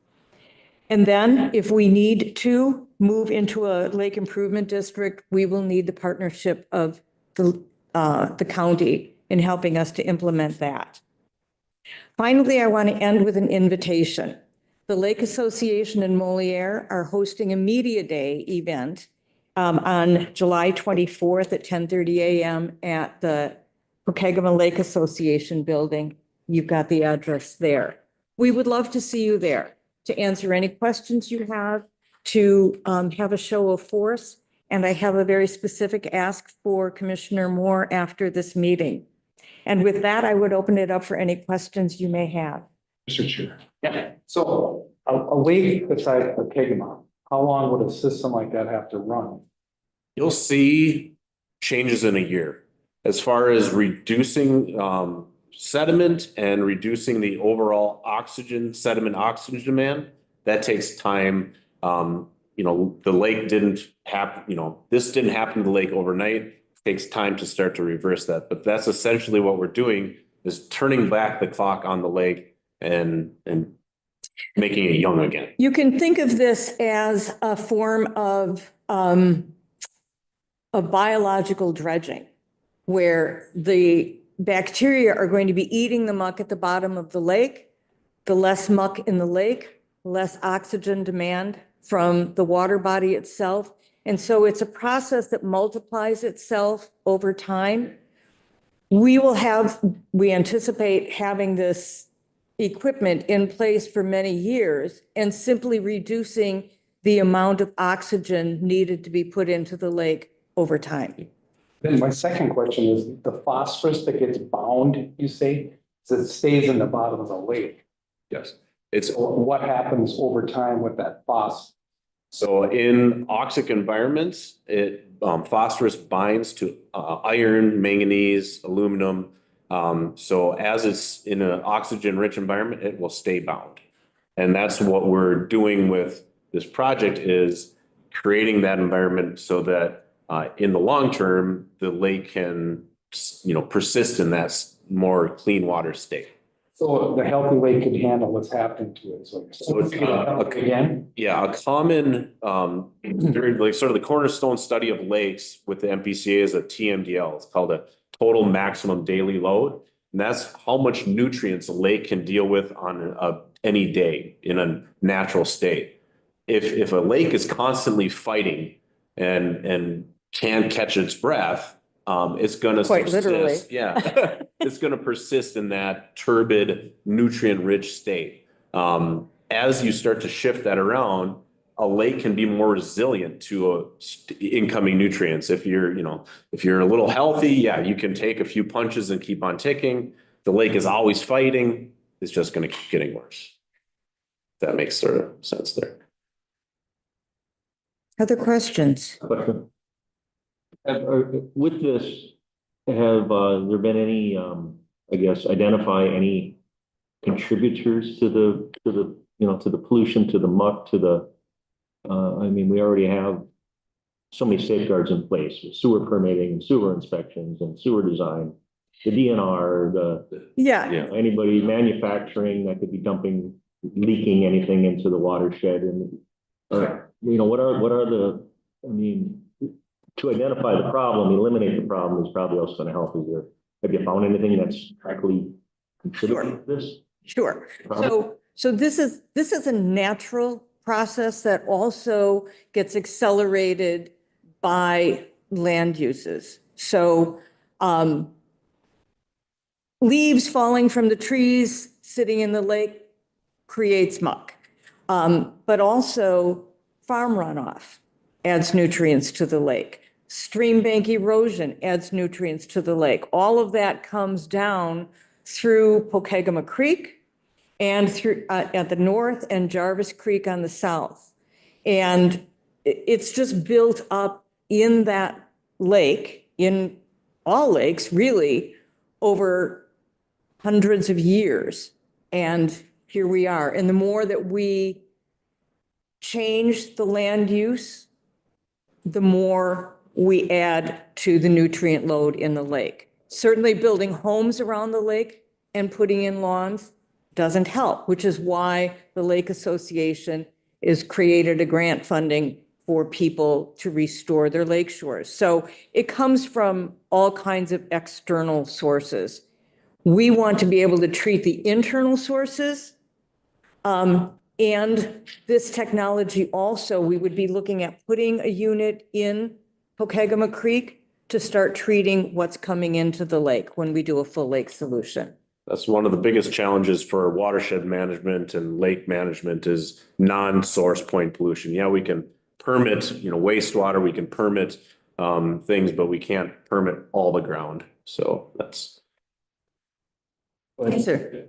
And then if we need to move into a lake improvement district, we will need the partnership of the county in helping us to implement that. Finally, I want to end with an invitation. The Lake Association in Moliere are hosting a Media Day event on July 24th at 10:30 a.m. at the Pokegama Lake Association building. You've got the address there. We would love to see you there to answer any questions you have, to have a show of force. And I have a very specific ask for Commissioner Moore after this meeting. And with that, I would open it up for any questions you may have. Mr. Chair. Yeah. So a lake besides the Pokemon, how long would a system like that have to run? You'll see changes in a year as far as reducing sediment and reducing the overall sediment oxygen demand. That takes time. The lake didn't happen, this didn't happen to the lake overnight. It takes time to start to reverse that. But that's essentially what we're doing, is turning back the clock on the lake and making it young again. You can think of this as a form of biological dredging, where the bacteria are going to be eating the muck at the bottom of the lake. The less muck in the lake, less oxygen demand from the water body itself. And so it's a process that multiplies itself over time. We anticipate having this equipment in place for many years and simply reducing the amount of oxygen needed to be put into the lake over time. Then my second question is the phosphorus that gets bound, you say, so it stays in the bottom of the lake. Yes. What happens over time with that phosphorus? So in oxic environments, phosphorus binds to iron, manganese, aluminum. So as it's in an oxygen-rich environment, it will stay bound. And that's what we're doing with this project, is creating that environment so that in the long term, the lake can, persist in that more clean water state. So the healthy lake could handle what's happening to it. So it's again? Yeah, a common, sort of the cornerstone study of lakes with the MPCA is a TMDL. It's called a total maximum daily load. And that's how much nutrients a lake can deal with on any day in a natural state. If a lake is constantly fighting and can't catch its breath, it's going to Quite persist. literally. Yeah, it's going to persist in that turbid, nutrient-rich state. As you start to shift that around, a lake can be more resilient to incoming nutrients. If you're a little healthy, yeah, you can take a few punches and keep on ticking. The lake is always fighting. It's just going to keep getting worse. That makes sort of sense there. Other questions? With this, have there been any, identify any contributors to the pollution, to the muck, to the, we already have so many safeguards in place, sewer permitting, sewer inspections and sewer design, the DNR, anybody manufacturing that could be leaking anything into the watershed, and, what are the, to identify the problem, eliminate the problem is probably also going to help. Have you found anything that's directly contributing to this? Sure. So this is a natural process that also gets accelerated by land uses. So leaves falling from the trees sitting in the lake creates muck, but also farm runoff adds nutrients to the lake. Stream bank erosion adds nutrients to the lake. All of that comes down through Pokegama Creek and through at the north and Jarvis Creek on the south. And it's just built up in that lake, in all lakes, really, over hundreds of years. And here we are. And the more that we change the land use, the more we add to the nutrient load in the lake. Certainly building homes around the lake and putting in lawns doesn't help, which is why the Lake Association has created a grant funding for people to restore their lake shores. So it comes from all kinds of external sources. We want to be able to treat the internal sources. And this technology also, we would be looking at putting a unit in Pokegama Creek to start treating what's coming into the lake when we do a full lake solution. That's one of the biggest challenges for watershed management and lake management is non-source point pollution. Yeah, we can permit, wastewater, we can permit things, but we can't permit all the ground. So that's. Yes, sir.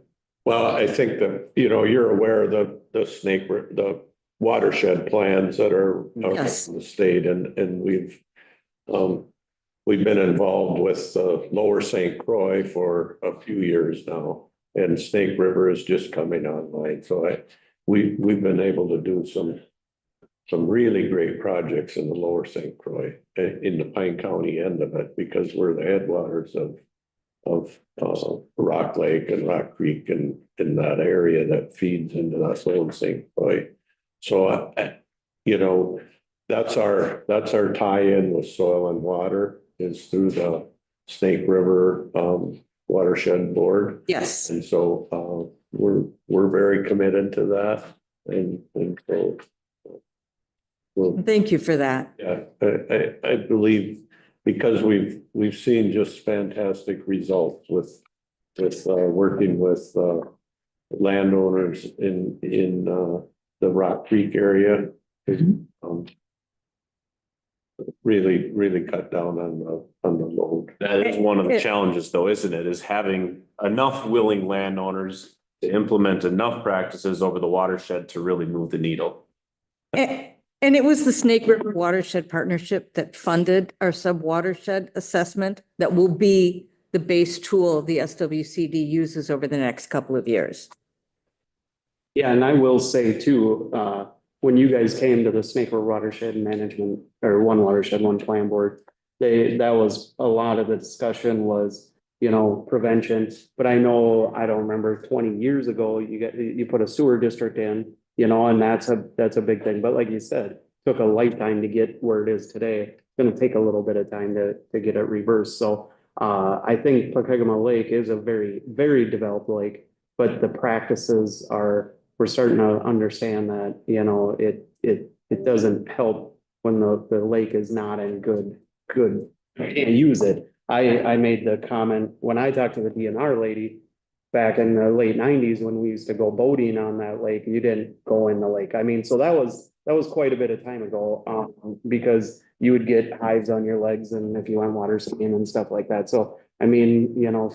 Well, I think that, you're aware of the watershed plans that are Yes. from the state, and we've been involved with Lower St. Croix for a few years now, and Snake River is just coming online. So we've been able to do some really great projects in the Lower St. Croix, in the Pine County end of it, because we're the headwaters of Rock Lake and Rock Creek and in that area that feeds into that Lower St. Croix. So, that's our tie-in with soil and water is through the Snake River Watershed Board. Yes. And so we're very committed to that. And so Thank you for that. yeah, I believe because we've seen just fantastic results with working with landowners in the Rock Creek area. Really cut down on the load. That is one of the challenges though, isn't it? Is having enough willing landowners to implement enough practices over the watershed to really move the needle. And it was the Snake River Watershed Partnership that funded our sub-watershed assessment that will be the base tool the SWCD uses over the next couple of years. Yeah, and I will say too, when you guys came to the Snake River Watershed Management, or One Watershed, One Plan Board, that was a lot of the discussion was, prevention. But I don't remember 20 years ago, you put a sewer district in, and that's a big thing. But like you said, took a lifetime to get where it is today. It's gonna take a little bit of time to get it reversed. So I think Pokegama Lake is a very, very developed lake, but the practices we're starting to understand that, it doesn't help when the lake is not in good, use it. I made the comment when I talked to the DNR lady back in the late 90s, when we used to go boating on that lake, you didn't go in the lake. I mean, so that was quite a bit of time ago, because you would get hives on your legs and if you went water skiing and stuff like that. So, I mean,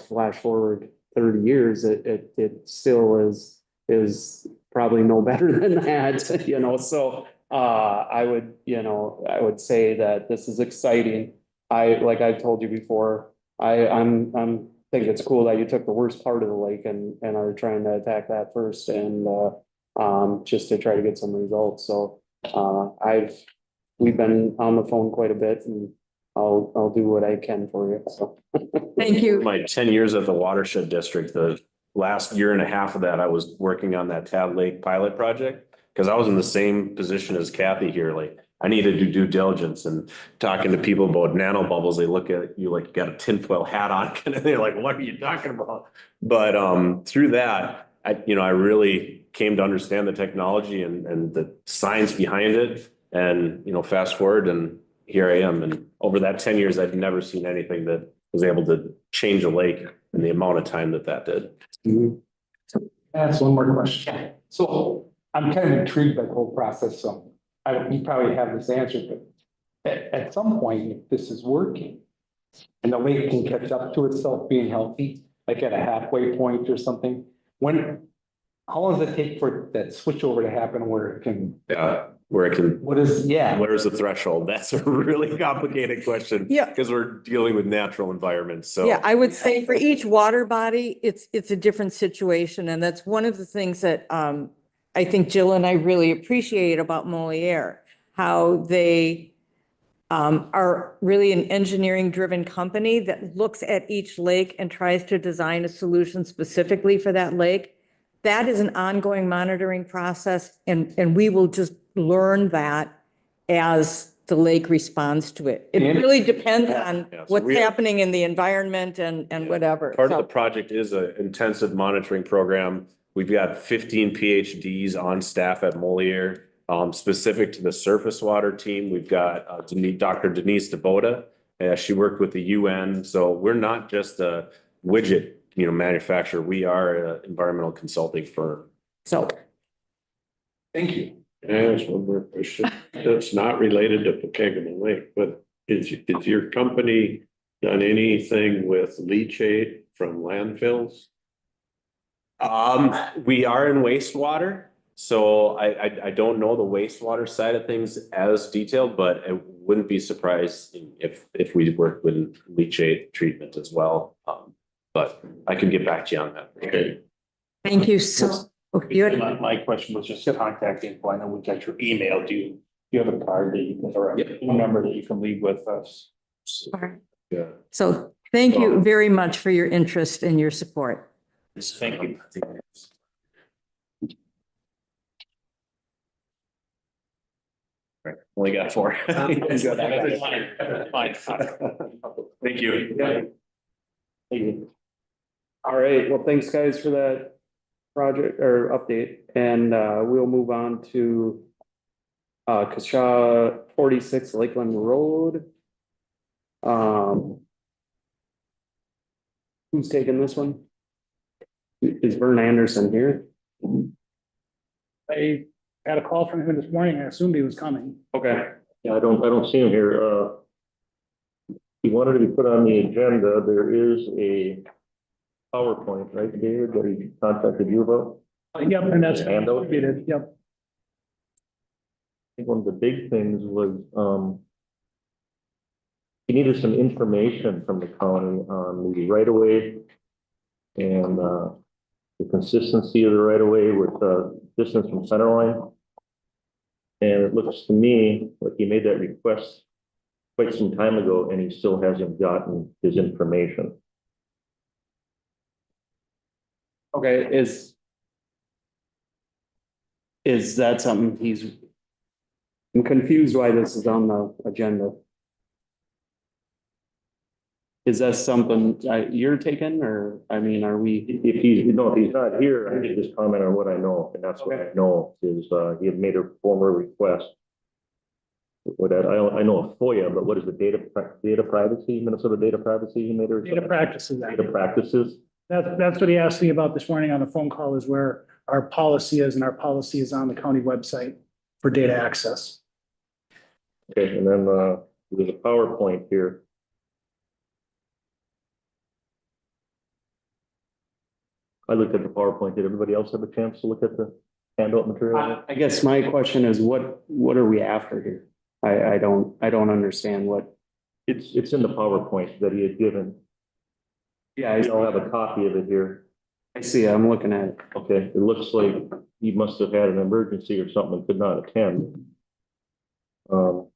flash forward 30 years, it still is probably no better than that, so I would say that this is exciting. Like I've told you before, I'm think it's cool that you took the worst part of the lake and are trying to attack that first and just to try to get some results. So we've been on the phone quite a bit and I'll do what I can for you. So Thank you. My 10 years at the watershed district, the last year and a half of that, I was working on that Tad Lake pilot project because I was in the same position as Kathy here. Like I needed to do due diligence and talking to people about nanobubbles. They look at you like you got a tinfoil hat on and they're like, what are you talking about? But through that, I really came to understand the technology and the science behind it. And, fast forward and here I am. And over that 10 years, I've never seen anything that was able to change a lake in the amount of time that did. That's one more question. So I'm kind of intrigued by the whole process. So you probably have this answer, but at some point, if this is working and the lake can catch up to itself being healthy, like at a halfway point or something, how long does it take for that switch over to happen where it can? Yeah, where it can, What is, yeah. where's the threshold? That's a really complicated question. Yeah. Because we're dealing with natural environments, so. Yeah, I would say for each water body, it's a different situation. And that's one of the things that I think Jill and I really appreciate about Moliere, how they are really an engineering-driven company that looks at each lake and tries to design a solution specifically for that lake. That is an ongoing monitoring process, and we will just learn that as the lake responds to it. It really depends on Yeah, so what's we have- happening in the environment and whatever. Part of So- the project is an intensive monitoring program. We've got 15 PhDs on staff at Moliere. Specific to the surface water team, we've got Dr. Denise DeBoda. She worked with the UN, so we're not just a widget, manufacturer. We are an environmental consulting firm. So, Thank you. Can I ask one more question? That's not related to Pokegama Lake, but is your company done anything with leachate from landfills? We are in wastewater, so I don't know the wastewater side of things as detailed, but I wouldn't be surprised if we worked with leachate treatment as well. But I can get back to you on that. Okay. thank you so, oh, you had- My question was just contact info. I know we got your email. Do you have a card that you can, or a number that you can leave with us? Yeah. so thank you very much for your interest and your support. Thank you. Only got 4. Fine. Thank you. All right, well, thanks guys for that project or update, and we'll move on to Kasha 46 Lakeland Road. Who's taking this one? Is Vern Anderson here? I had a call from him this morning. I assumed he was coming. Okay, Yeah, I don't see him here. He wanted to be put on the agenda. There is a PowerPoint, right, David, that he contacted you about? Yep, and that's. Handout? Yep. I think one of the big things was, he needed some information from the county on the right of way and, the consistency of the right of way with, distance from center line. And it looks to me like he made that request quite some time ago and he still hasn't gotten his information. okay, is that something I'm confused why this is on the agenda. Is that something you're taking, or, I mean, are we? If he's not here, I can just comment on what I know, and that's what I know is, he had made a former request. What I know a FOIA, but what is the data privacy, Minnesota data privacy he made a Data practices. Data practices? That's what he asked me about this morning on the phone call, is where our policy is, and our policy is on the county website for data access. Okay, and then, there's a PowerPoint here. I looked at the PowerPoint. Did everybody else have a chance to look at the handout material? I guess my question is, what are we after here? I don't understand what. It's in the PowerPoint that he had given. Yeah, I don't have a copy of it here. I see, I'm looking at it. Okay, it looks like he must have had an emergency or something and could not attend.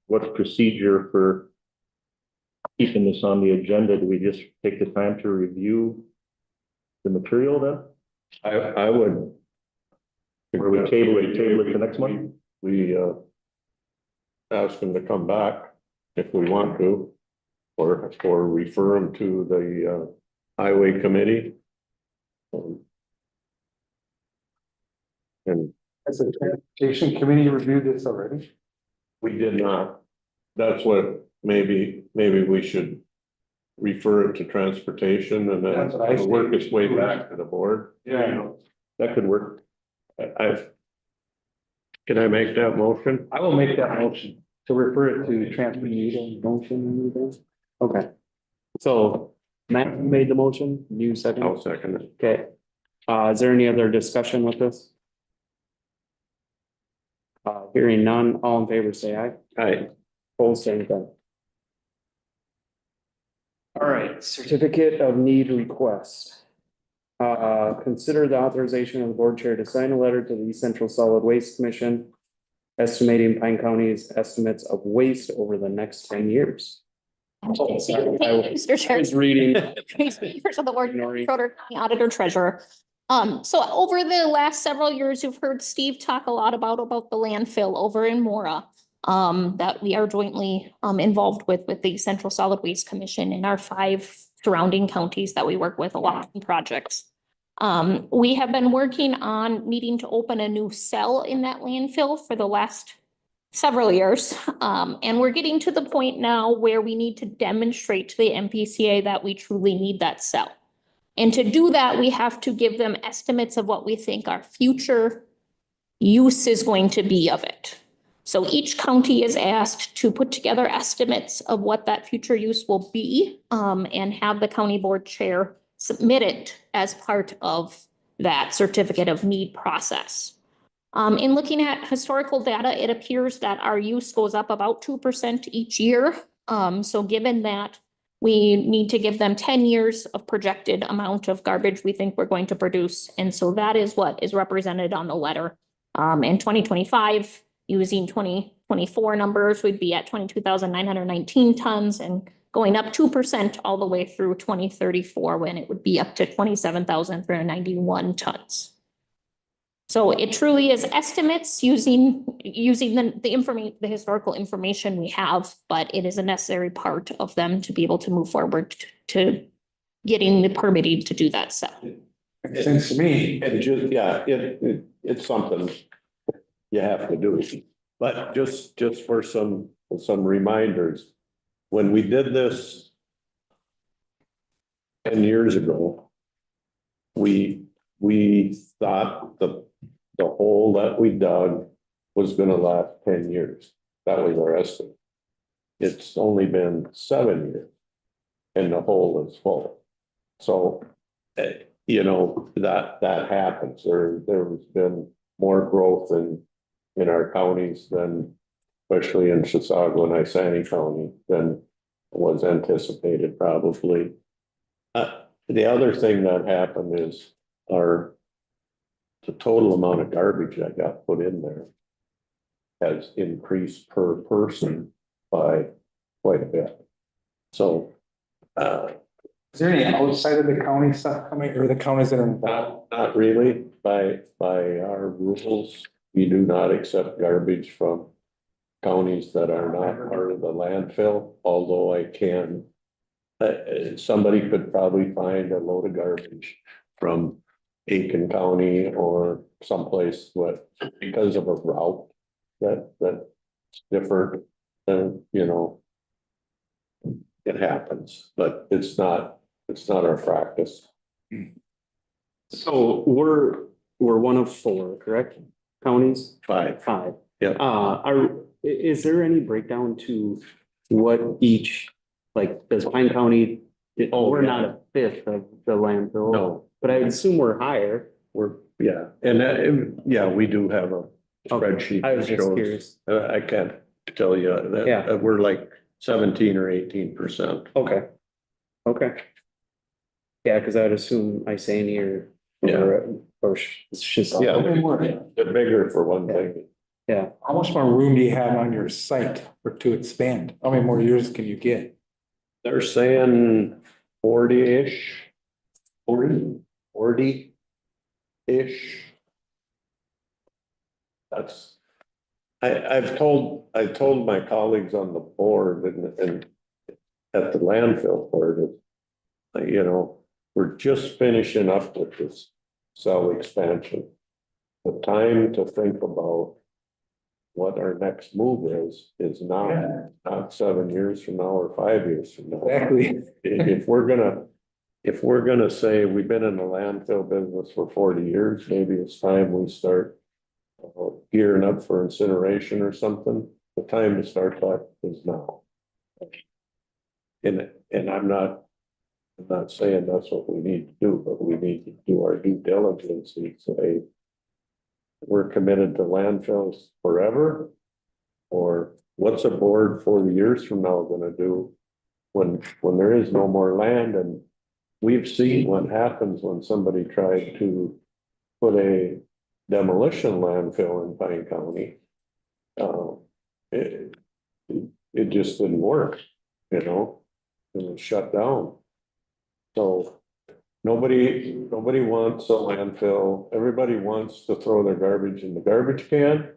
What's procedure for keeping this on the agenda? Do we just take the time to review the material then? I would. Or we table it to next month? We ask them to come back if we want to, or refer them to the highway committee. And Has the transportation committee reviewed this already? we did not. That's what maybe we should refer it to transportation and then That's what I it'll work its way back to the board. Yeah. That could work. Can I make that motion? I will make that motion to refer it to transportation. Motion, okay. So Matt made the motion, you second? I'll second it. Okay, is there any other discussion with this? Hearing none, all in favor, say aye. Aye. Opposed, same thing. All right, certificate of need request. Consider the authorization of the board chair to sign a letter to the East Central Solid Waste Commission estimating Pine County's estimates of waste over the next 10 years. Oh, sorry, Mr. Chair. was reading. Members of the board, Ignoring. Schroeder County Auditor Treasurer. So over the last several years, you've heard Steve talk a lot about the landfill over in Mora. That we are jointly involved with the Central Solid Waste Commission in our 5 surrounding counties that we work with a lot in projects. We have been working on needing to open a new cell in that landfill for the last several years. And we're getting to the point now where we need to demonstrate to the MPCA that we truly need that cell. And to do that, we have to give them estimates of what we think our future use is going to be of it. So each county is asked to put together estimates of what that future use will be, and have the county board chair submit it as part of that certificate of need process. In looking at historical data, it appears that our use goes up about 2% each year. So given that we need to give them 10 years of projected amount of garbage we think we're going to produce. And so that is what is represented on the letter. In 2025, using 2024 numbers, we'd be at 22,919 tons and going up 2% all the way through 2034, when it would be up to 27,391 tons. So it truly is estimates using the historical information we have, but it is a necessary part of them to be able to move forward to getting the permitting to do that stuff. Makes sense to me. It just, yeah, it's something you have to do. But just for some reminders, when we did this 10 years ago, we thought the hole that we dug was gonna last 10 years. That was our estimate. It's only been 7 years and the hole is full. So, you know, that happens. There's been more growth in our counties than, especially in Chisago and Isani County, than was anticipated probably. The other thing that happened is the total amount of garbage that got put in there has increased per person by quite a bit. So, Is there any outside of the county stuff coming, or the counties that are involved? not really. By our rules, we do not accept garbage from counties that are not part of the landfill, although I can. Somebody could probably find a load of garbage from Aiken County or someplace because of a route that's different, then, you know, it happens, but it's not our practice. So we're one of 4, correct? Counties? 5. 5. Yeah. Is there any breakdown to what each, like, does Pine County, we're not a fifth of the landfill? No. But I would assume we're higher. Yeah, and yeah, we do have a spreadsheet. I was that just shows- curious. I can't tell you that. Yeah. We're like 17 or 18%. Okay. Yeah, because I'd assume Isani or it's just. Yeah, they're bigger for one thing. Yeah. How much more room do you have on your site to expand? How many more years can you get? They're saying 40-ish, 40-ish. That's, I told my colleagues on the board and at the landfill board, you know, we're just finishing up with this cell expansion. The time to think about what our next move is now, not 7 years from now or 5 years from now. Exactly. If we're gonna say we've been in the landfill business for 40 years, maybe it's time we start gearing up for incineration or something. The time to start that is now. And I'm not saying that's what we need to do, but we need to do our due diligence and say, we're committed to landfills forever? Or what's a board 40 years from now gonna do when there is no more land? And we've seen what happens when somebody tried to put a demolition landfill in Pine County. It, it just didn't work, you know, it was shut down. So nobody wants a landfill. Everybody wants to throw their garbage in the garbage can.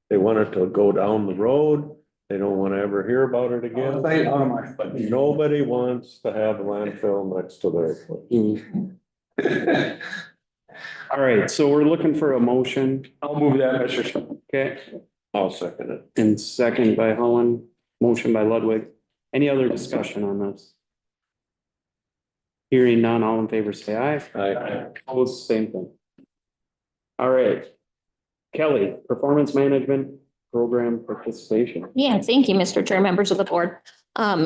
They want it to go down the road. They don't want to ever hear about it again. But nobody wants to have a landfill next to their place. All right, so we're looking for a motion. I'll move that, Mr. Chairman. Okay, I'll second it. and second by Holland, motion by Ludwig. Any other discussion on this? Hearing none, all in favor, say aye. Opposed, same thing. All right. Kelly, performance management program participation. Yeah, thank you, Mr. Chair, members of the board.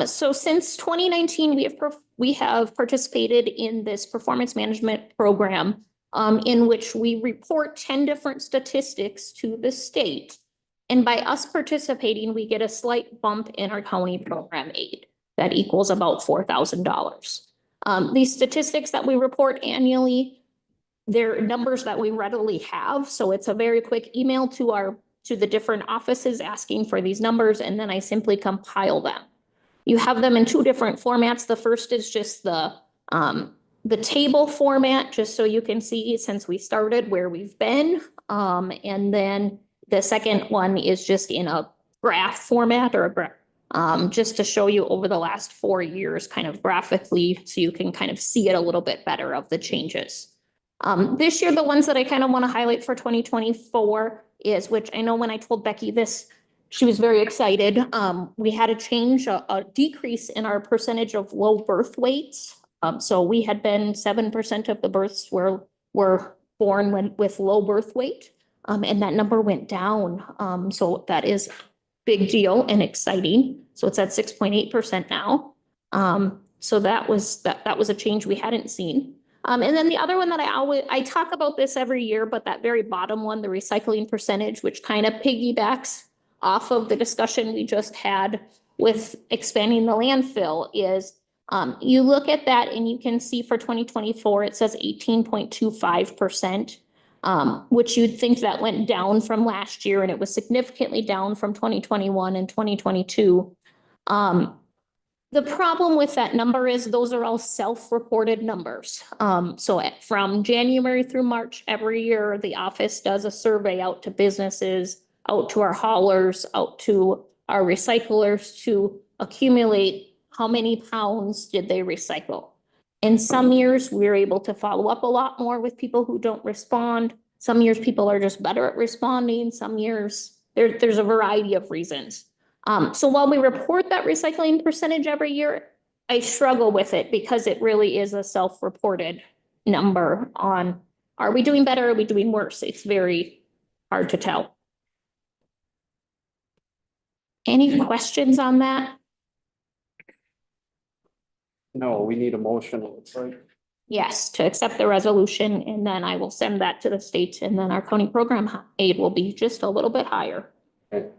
So since 2019, we have participated in this performance management program in which we report 10 different statistics to the state. And by us participating, we get a slight bump in our county program aid that equals about $4,000. These statistics that we report annually, they're numbers that we readily have. So it's a very quick email to the different offices asking for these numbers, and then I simply compile them. You have them in two different formats. The first is just the table format, just so you can see since we started where we've been. And then the second one is just in a graph format or a graph. Just to show you over the last 4 years, kind of graphically, so you can kind of see it a little bit better of the changes. This year, the ones that I kind of want to highlight for 2024 is, which I know when I told Becky this, she was very excited. We had a change, a decrease in our percentage of low birth weights. So we had been 7% of the births were born with low birth weight. And that number went down. So that is big deal and exciting. So it's at 6.8% now. So that was a change we hadn't seen. And then the other one that I talk about this every year, but that very bottom one, the recycling percentage, which kind of piggybacks off of the discussion we just had with expanding the landfill, is you look at that and you can see for 2024, it says 18.25%. Which you'd think that went down from last year, and it was significantly down from 2021 and 2022. The problem with that number is those are all self-reported numbers. So from January through March every year, the office does a survey out to businesses, out to our haulers, out to our recyclers to accumulate how many pounds did they recycle. In some years, we're able to follow up a lot more with people who don't respond. Some years people are just better at responding. Some years there's a variety of reasons. So while we report that recycling percentage every year, I struggle with it because it really is a self-reported number on, are we doing better? Are we doing worse? It's very hard to tell. Any questions on that? No, we need a motion. It looks like. Yes, to accept the resolution, and then I will send that to the state, and then our county program aid will be just a little bit higher. Okay.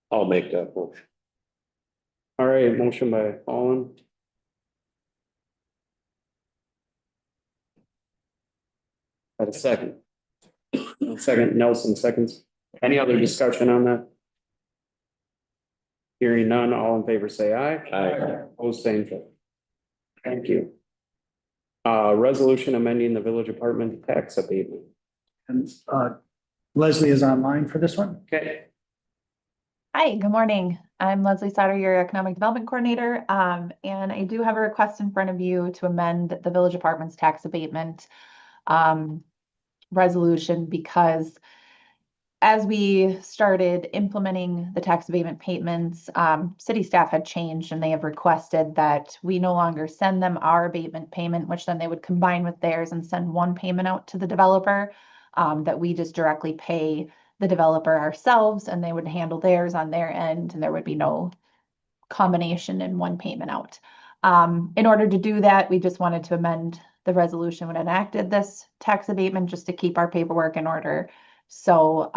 I'll make that motion. All right, motion by Holland. At a second. Second, Nelson seconds. Any other discussion on that? Hearing none, all in favor say aye. Aye. Opposed, same thing. Thank you. Resolution amending the village apartment tax abatement. And Leslie is online for this one. Okay. Hi, good morning. I'm Leslie Sauter, your Economic Development Coordinator, and I do have a request in front of you to amend the Village Apartments tax abatement resolution, because as we started implementing the tax abatement payments, city staff had changed and they have requested that we no longer send them our abatement payment, which then they would combine with theirs and send one payment out to the developer, that we just directly pay the developer ourselves and they would handle theirs on their end, and there would be no combination in one payment out. In order to do that, we just wanted to amend the resolution would have enacted this tax abatement just to keep our paperwork in order. So,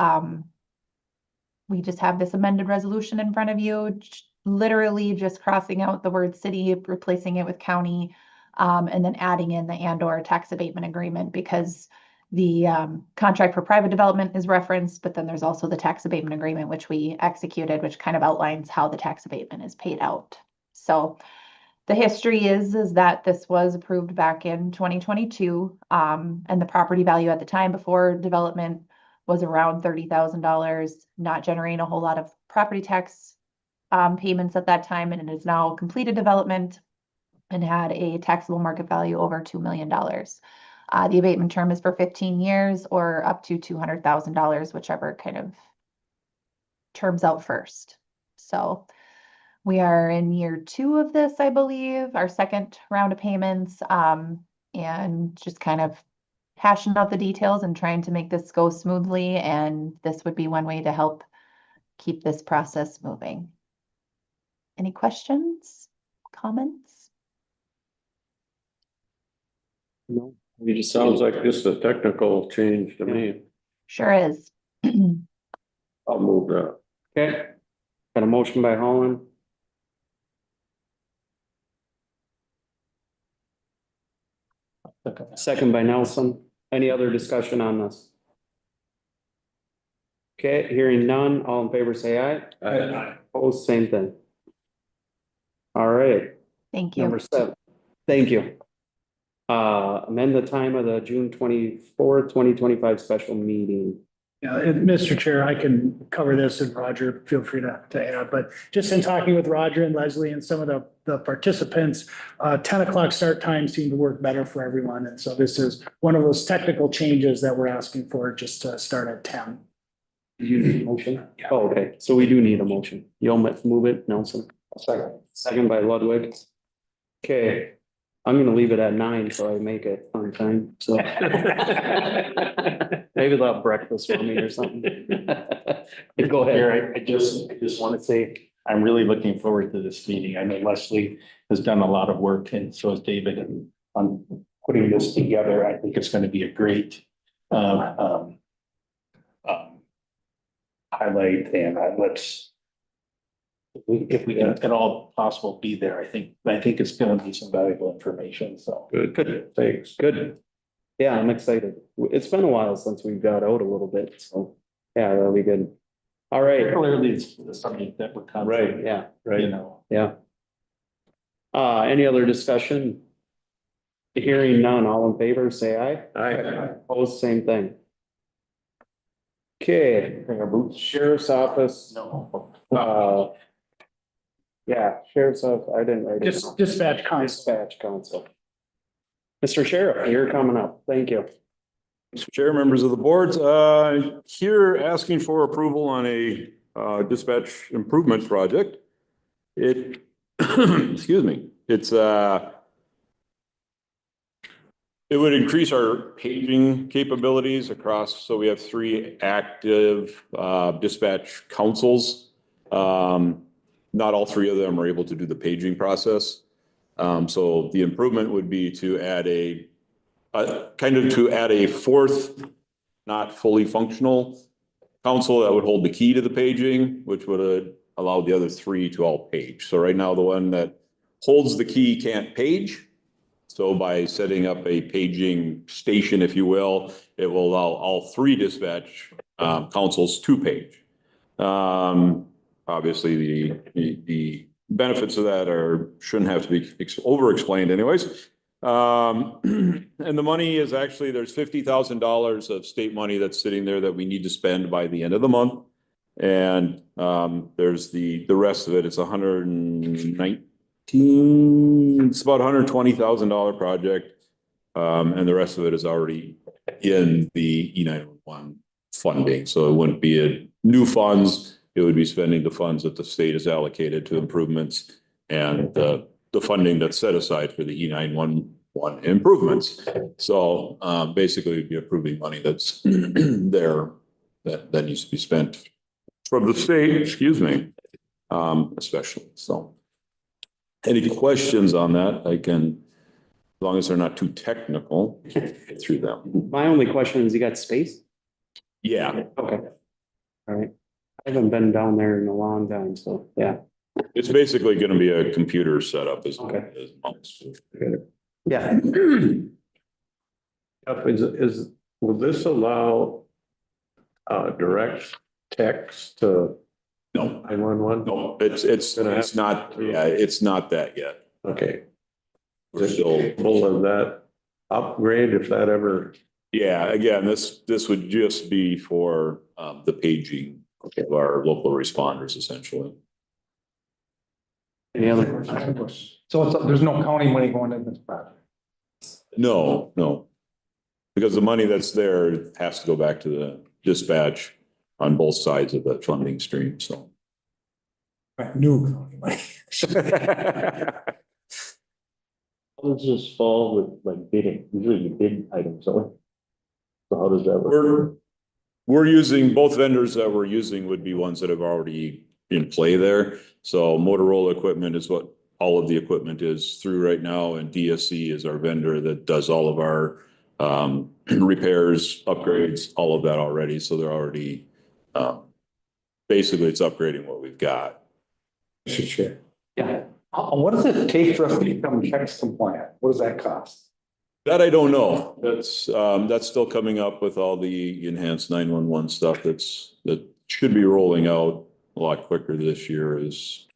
we just have this amended resolution in front of you, literally just crossing out the word city, replacing it with county, and then adding in the and/or tax abatement agreement, because the contract for private development is referenced, but then there's also the tax abatement agreement, which we executed, which kind of outlines how the tax abatement is paid out. So the history is that this was approved back in 2022, and the property value at the time before development was around $30,000, not generating a whole lot of property tax payments at that time, and it is now completed development and had a taxable market value over $2 million. The abatement term is for 15 years or up to $200,000, whichever kind of terms out first. So we are in year 2 of this, I believe, our second round of payments, and just kind of hashing out the details and trying to make this go smoothly. And this would be one way to help keep this process moving. Any questions, comments? No. It just sounds like just a technical change to me. Sure is. I'll move that. Okay, got a motion by Holland. Second by Nelson. Any other discussion on this? Okay, hearing none, all in favor say aye. Aye. Opposed, same thing. All right, Thank you. number 7. Thank you. Amend the time of the June 24th, 2025 special meeting. Yeah, and Mr. Chair, I can cover this, and Roger, feel free to add, but just in talking with Roger and Leslie and some of the participants, 10 o'clock start time seemed to work better for everyone. And so this is one of those technical changes that we're asking for, just to start at 10. You need a motion? Oh, okay, so we do need a motion. You'll move it, Nelson. Second by Ludwig. Okay, I'm gonna leave it at 9 so I make it on time, so. Maybe they'll have breakfast for me or something. Go ahead. Here, I just want to say, I'm really looking forward to this meeting. I know Leslie has done a lot of work, and so has David, and on putting this together. I think it's going to be a great highlight, and if we can at all possible be there, I think it's going to be some valuable information, so. Good, thanks. Good. Yeah, I'm excited. It's been a while since we got out a little bit, so yeah, that'll be good. All right. Clearly, it's the subject that we're Right, yeah, right, you know. yeah. Any other discussion? Hearing none, all in favor, say aye. Aye. Opposed, same thing. Okay, Bring our boots. Sheriff's Office, No. yeah, Sheriff's Office, I didn't write it. Just dispatch console. Dispatch Council. Mr. Sheriff, you're coming up. Thank you. Mr. Chair, members of the board, here asking for approval on a dispatch improvement project. It, excuse me, it would increase our paging capabilities across, so we have 3 active dispatch councils. Not all 3 of them are able to do the paging process. So the improvement would be to add a 4th, not fully functional council that would hold the key to the paging, which would allow the other 3 to all page. So right now, the one that holds the key can't page. So by setting up a paging station, if you will, it will allow all 3 dispatch councils to page. Obviously, the benefits of that shouldn't have to be over-explained anyways. And the money is actually, there's $50,000 of state money that's sitting there that we need to spend by the end of the month. And there's the rest of it, it's it's about $120,000 project. And the rest of it is already in the E911 funding. So it wouldn't be new funds. It would be spending the funds that the state has allocated to improvements and the funding that's set aside for the E911 improvements. So basically we'd be approving money that's there that needs to be spent from the state, excuse me, especially. So any questions on that, I can As long as they're not too technical, get through them. My only question is, you got space? Yeah, Okay. All right. I haven't been down there in a long time, so, yeah. it's basically gonna be a computer setup as. Okay. Yeah. Will this allow direct text to No, 911? no, it's not, yeah, it's not that yet. Okay. We're still, Capable of that upgrade if that ever, yeah, again, this would just be for the paging of our local responders essentially. Any other questions? So there's no county money going into this project. No, no. Because the money that's there has to go back to the dispatch on both sides of the funding stream, so. New county money. How does this fall with like bidding? Usually you bid items, so how does that work? We're using, both vendors that we're using would be ones that have already in play there. So Motorola equipment is what all of the equipment is through right now, and DSC is our vendor that does all of our repairs, upgrades, all of that already. So they're already, basically it's upgrading what we've got. Sure. Yeah. What does it take for us to become tax compliant? What does that cost? That I don't know. That's still coming up with all the enhanced 911 stuff that should be rolling out a lot quicker this year is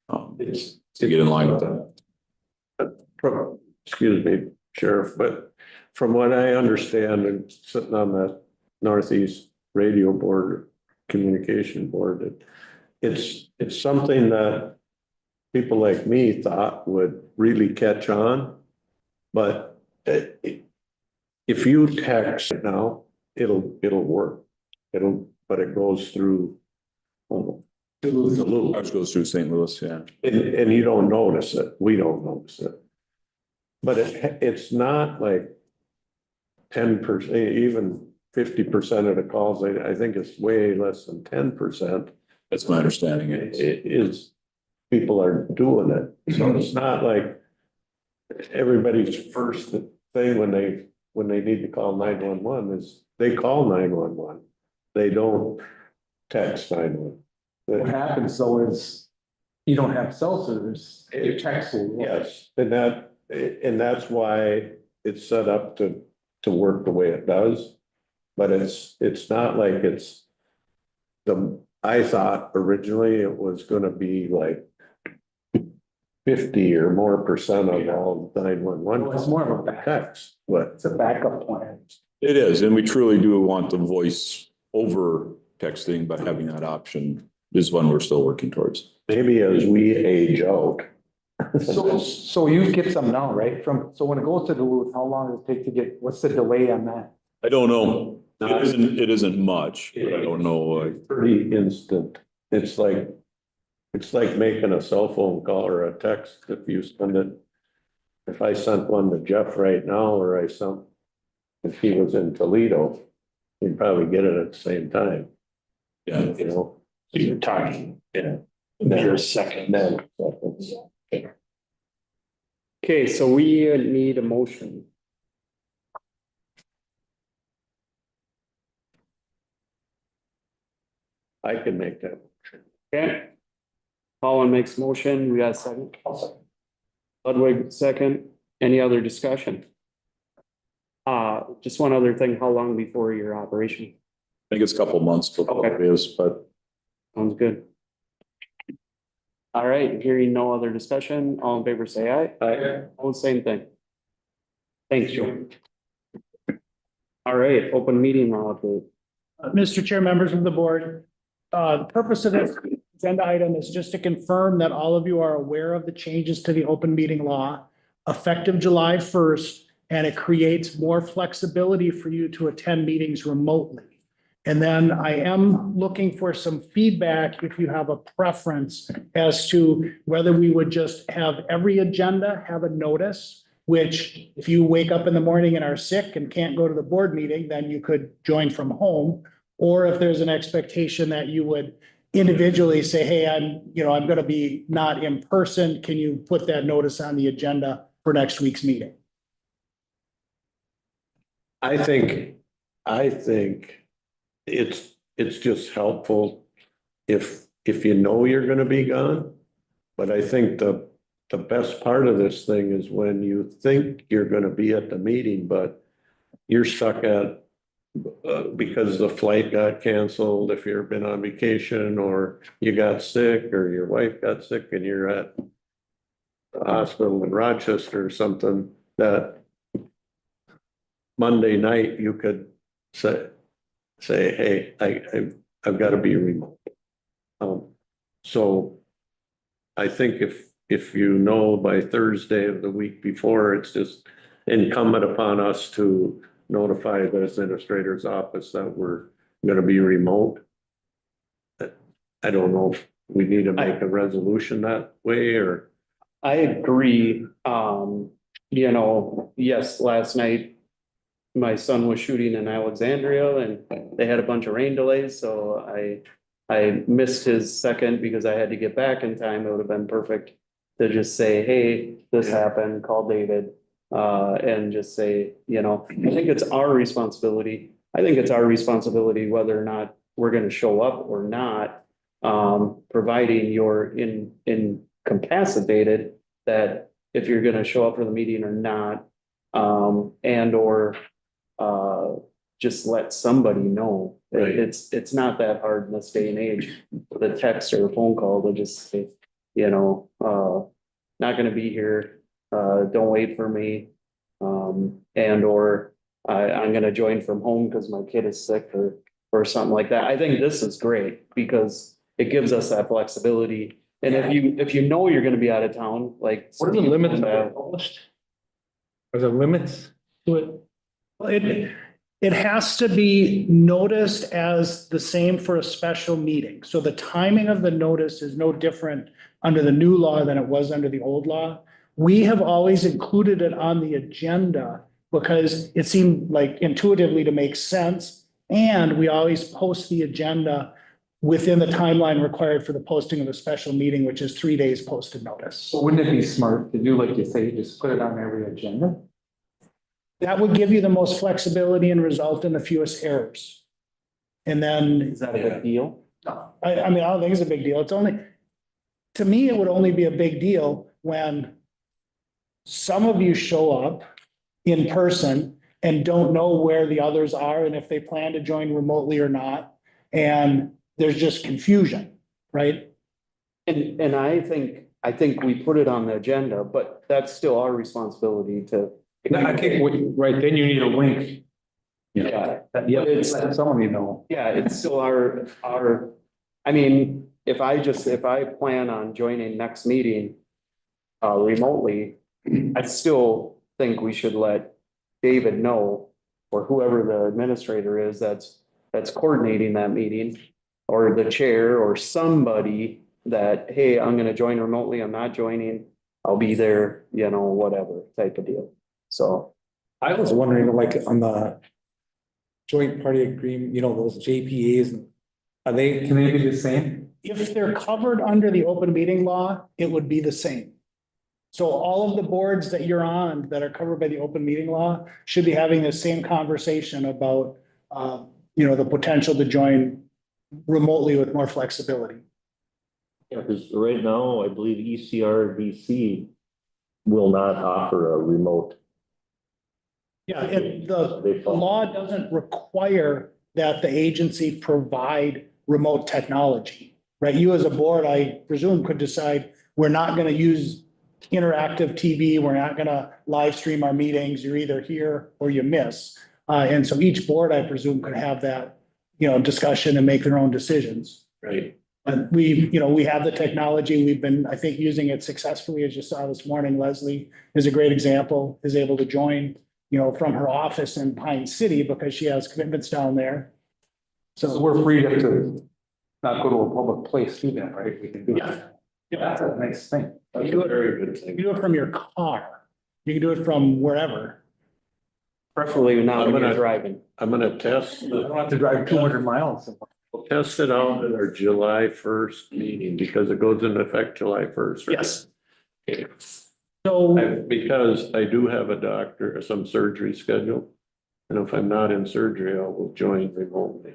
to get in line with that. excuse me, Sheriff, but from what I understand, and sitting on that Northeast Radio Board, Communication Board, it's something that people like me thought would really catch on, but if you text now, it'll work. But it goes through Duluth. Ours goes through St. Louis, yeah. And you don't notice it. We don't notice it. But it's not like 10%, even 50% of the calls. I think it's way less than 10%. That's my understanding. It is, people are doing it. So it's not like everybody's first thing when they need to call 911 is they call 911. They don't text 911. What happens though is you don't have cell service, your text will. Yes, and that's why it's set up to work the way it does. But it's not like it's I thought originally it was gonna be like 50 or more percent of all 911. Well, it's more of a text, but It's a backup plan. It is, and we truly do want the voice over texting, but having that option is one we're still working towards. maybe as we age out. So you get some now, right? So when it goes to Duluth, how long does it take to get, what's the delay on that? I don't know. It isn't much, but I don't know. Pretty instant. It's like making a cell phone call or a text if you send it. If I sent one to Jeff right now, or if he was in Toledo, he'd probably get it at the same time. Yeah. You know? So you're talking, Then- a second. then- Okay, so we need a motion. I can make that. Okay. Colin makes motion, we got a second. Ludwig, second. Any other discussion? Just one other thing, how long before your operation? I think it's a couple months before it is, but Sounds good. All right, hearing no other discussion, all in favor say aye. Aye. All same thing. Thanks, Joe. All right, open meeting law update. Mr. Chair, members of the board, the purpose of this agenda item is just to confirm that all of you are aware of the changes to the open meeting law effective July 1st, and it creates more flexibility for you to attend meetings remotely. And then I am looking for some feedback if you have a preference as to whether we would just have every agenda have a notice, which if you wake up in the morning and are sick and can't go to the board meeting, then you could join from home. Or if there's an expectation that you would individually say, hey, I'm going to be not in person. Can you put that notice on the agenda for next week's meeting? I think it's just helpful if you know you're gonna be gone. But I think the best part of this thing is when you think you're gonna be at the meeting, but you're stuck at because the flight got canceled, if you've been on vacation, or you got sick, or your wife got sick and you're at the hospital in Rochester or something, that Monday night you could say, hey, I've got to be remote. So I think if you know by Thursday of the week before, it's just incumbent upon us to notify the administrator's office that we're gonna be remote. I don't know if we need to make a resolution that way, or. I agree. You know, yes, last night my son was shooting in Alexandria and they had a bunch of rain delays, so I missed his second because I had to get back in time. It would have been perfect to just say, hey, this happened, call David, and just say, you know, I think it's our responsibility. I think it's our responsibility whether or not we're gonna show up or not, providing you're incapacitated, that if you're gonna show up for the meeting or not, and or just let somebody know. Right. It's not that hard in this day and age with a text or a phone call to just say, you know, not gonna be here, don't wait for me. And or I'm gonna join from home because my kid is sick or something like that. I think this is great because it gives us that flexibility. And if you know you're gonna be out of town, like. What are the limits that are published? Are there limits to it? Well, it has to be noticed as the same for a special meeting. So the timing of the notice is no different under the new law than it was under the old law. We have always included it on the agenda because it seemed like intuitively to make sense. And we always post the agenda within the timeline required for the posting of a special meeting, which is 3 days posted notice. So wouldn't it be smart to do like you say, just put it on every agenda? That would give you the most flexibility and result in the fewest errors. And then. Is that a big deal? I mean, I don't think it's a big deal. It's only, to me, it would only be a big deal when some of you show up in person and don't know where the others are and if they plan to join remotely or not. And there's just confusion, right? And I think we put it on the agenda, but that's still our responsibility to. I think, right, then you need a link. Yeah. Yeah, It's- let some of you know. Yeah, it's still I mean, if I plan on joining next meeting remotely, I still think we should let David know, or whoever the administrator is that's coordinating that meeting, or the chair or somebody, that, hey, I'm gonna join remotely, I'm not joining, I'll be there, you know, whatever type of deal. So. I was wondering, like, on the joint party agreement, you know, those JPAs, can they be the same? If they're covered under the open meeting law, it would be the same. So all of the boards that you're on that are covered by the open meeting law should be having the same conversation about, you know, the potential to join remotely with more flexibility. Yeah, because right now, I believe ECRDC will not offer a remote. Yeah, the law doesn't require that the agency provide remote technology, right? You as a board, I presume, could decide, we're not gonna use interactive TV, we're not gonna live stream our meetings, you're either here or you miss. And so each board, I presume, could have that, you know, discussion and make their own decisions. Right. And we have the technology, we've been, I think, using it successfully, as you saw this morning. Leslie is a great example, is able to join, you know, from her office in Pine City because she has commitments down there. So we're free to not go to a public place, do that, right? We can do that. Yeah, that's a nice thing. That's a very good You thing. can do it from your car, you can do it from wherever. Preferably not when I'm you're gonna- driving. I'm gonna test, I don't have to drive 200 miles. we'll test it out at our July 1st meeting because it goes into effect July 1st. right? Yes. Okay. So, Because I do have some surgery scheduled. And if I'm not in surgery, I will join remotely.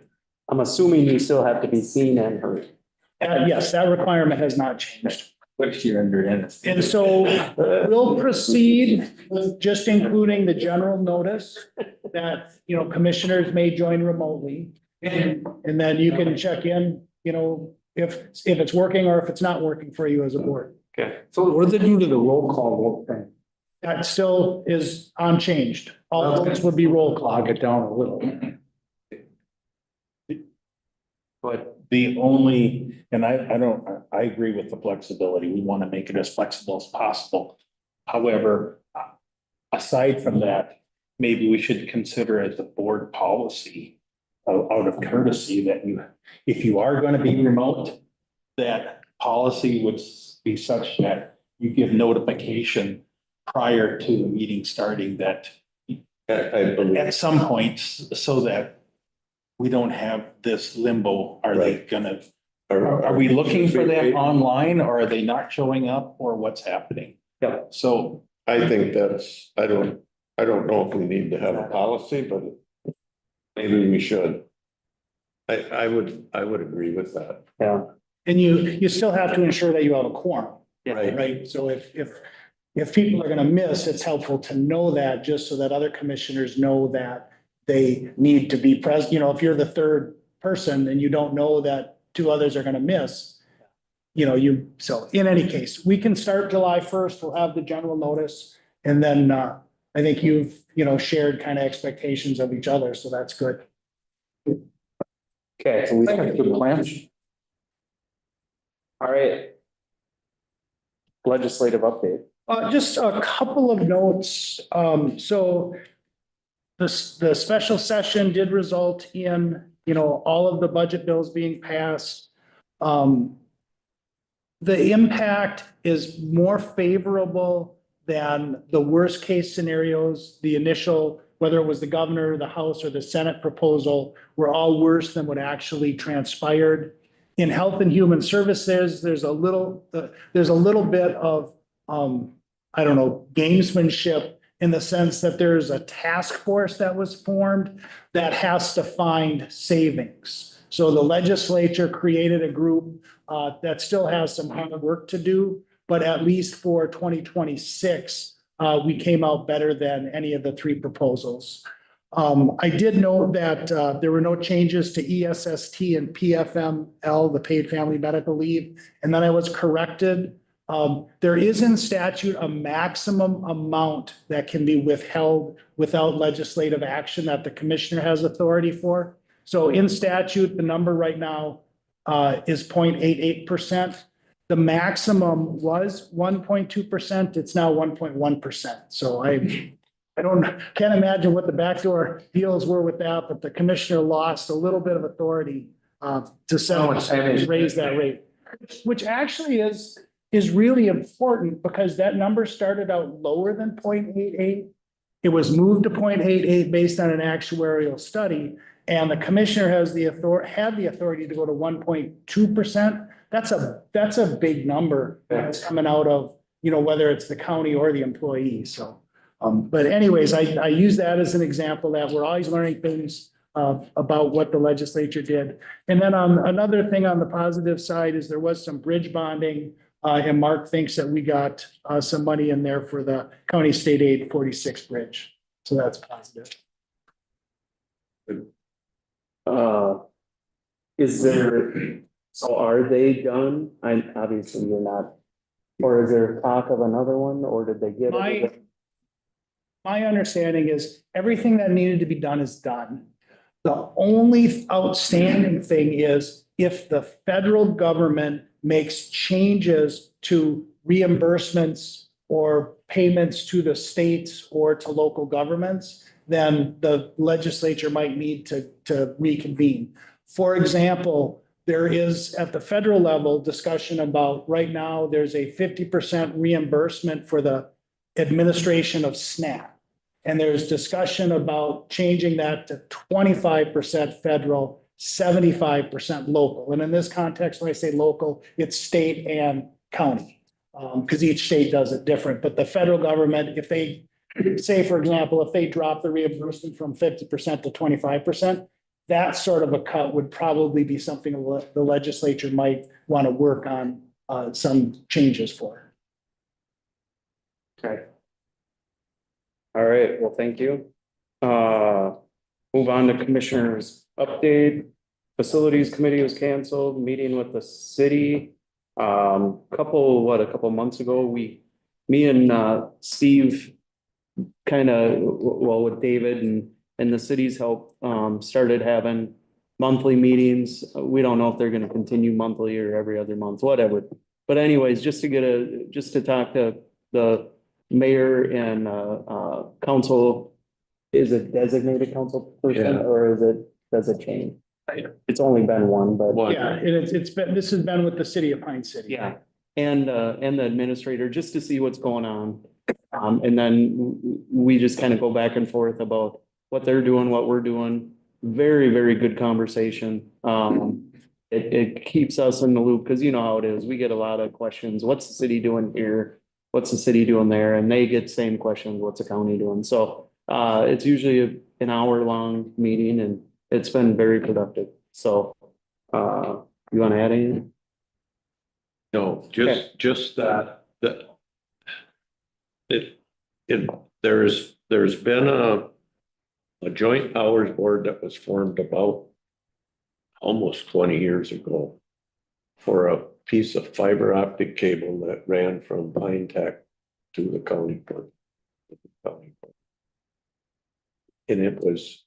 I'm assuming you still have to be seen and heard. Yes, that requirement has not changed. Which you're under anesthesia. And so we'll proceed with just including the general notice that, you know, commissioners may join remotely. And then you can check in, you know, if it's working or if it's not working for you as a board. Okay. So what do they do to the roll call vote thing? That still is unchanged. All votes would be roll call. Log it down a little. But The only, and I agree with the flexibility. We want to make it as flexible as possible. However, aside from that, maybe we should consider as a board policy out of courtesy that if you are going to be remote, that policy would be such that you give notification prior to the meeting starting that I believe. at some point, so that we don't have this limbo. Are they gonna, are we looking for that online or are they not showing up or what's happening? Yeah. So I think that's, I don't know if we need to have a policy, but maybe we should. I would agree with that. Yeah. And you still have to ensure that you have a quorum. Right. Right, so if people are gonna miss, it's helpful to know that, just so that other commissioners know that they need to be present. You know, if you're the third person and you don't know that two others are gonna miss, you know, so in any case, we can start July 1st, we'll have the general notice. And then, I think you've, you know, shared kind of expectations of each other, so that's good. Okay. So we think it's a good plan. All right. Legislative update. Just a couple of notes. So the special session did result in, you know, all of the budget bills being passed. The impact is more favorable than the worst case scenarios. The initial, whether it was the governor, the House, or the Senate proposal, were all worse than what actually transpired. In Health and Human Services, there's a little bit of, I don't know, gamesmanship in the sense that there's a task force that was formed that has to find savings. So the legislature created a group that still has some hard work to do, but at least for 2026, we came out better than any of the three proposals. I did note that there were no changes to ESST and PFML, the paid family medical leave, and then I was corrected. There is in statute a maximum amount that can be withheld without legislative action that the commissioner has authority for. So in statute, the number right now is 0.88%. The maximum was 1.2%. It's now 1.1%. So can't imagine what the backdoor deals were with that, but the commissioner lost a little bit of authority to raise that rate, which actually is really important because that number started out lower than 0.88. It was moved to 0.88 based on an actuarial study, and the commissioner had the authority to go to 1.2%. That's a big number that's coming out of, you know, whether it's the county or the employee. So, but anyways, I use that as an example that we're always learning things about what the legislature did. And then another thing on the positive side is there was some bridge bonding. And Mark thinks that we got some money in there for the County State Aid 46 bridge. So that's positive. So are they done? Obviously you're not, or is there talk of another one, or did they get it? My understanding is everything that needed to be done is done. The only outstanding thing is if the federal government makes changes to reimbursements or payments to the states or to local governments, then the legislature might need to reconvene. For example, there is at the federal level discussion about right now, there's a 50% reimbursement for the administration of SNAP. And there's discussion about changing that to 25% federal, 75% local. And in this context, when I say local, it's state and county, because each state does it different. But the federal government, if they say, for example, if they drop the reimbursement from 50% to 25%, that sort of a cut would probably be something the legislature might want to work on some changes for. Okay. All right, well, thank you. Move on to commissioners update. Facilities committee was canceled, meeting with the city. A couple months ago, me and Steve kind of, well, with David and the city's help, started having monthly meetings. We don't know if they're gonna continue monthly or every other month, whatever. But anyways, just to talk to the mayor and council. Is it designated council person Yeah. or does it change? It's only been one, but. Yeah, and this has been with the city of Pine City. Yeah, and the administrator, just to see what's going on. And then we just kind of go back and forth about what they're doing, what we're doing. Very, very good conversation. It keeps us in the loop, because you know how it is. We get a lot of questions. What's the city doing here? What's the city doing there? And they get same questions. What's the county doing? So it's usually an hour-long meeting, and it's been very productive. So you want to add anything? No, just that there's been a joint powers board that was formed about almost 20 years ago for a piece of fiber optic cable that ran from Pine Tech to the county board. And it was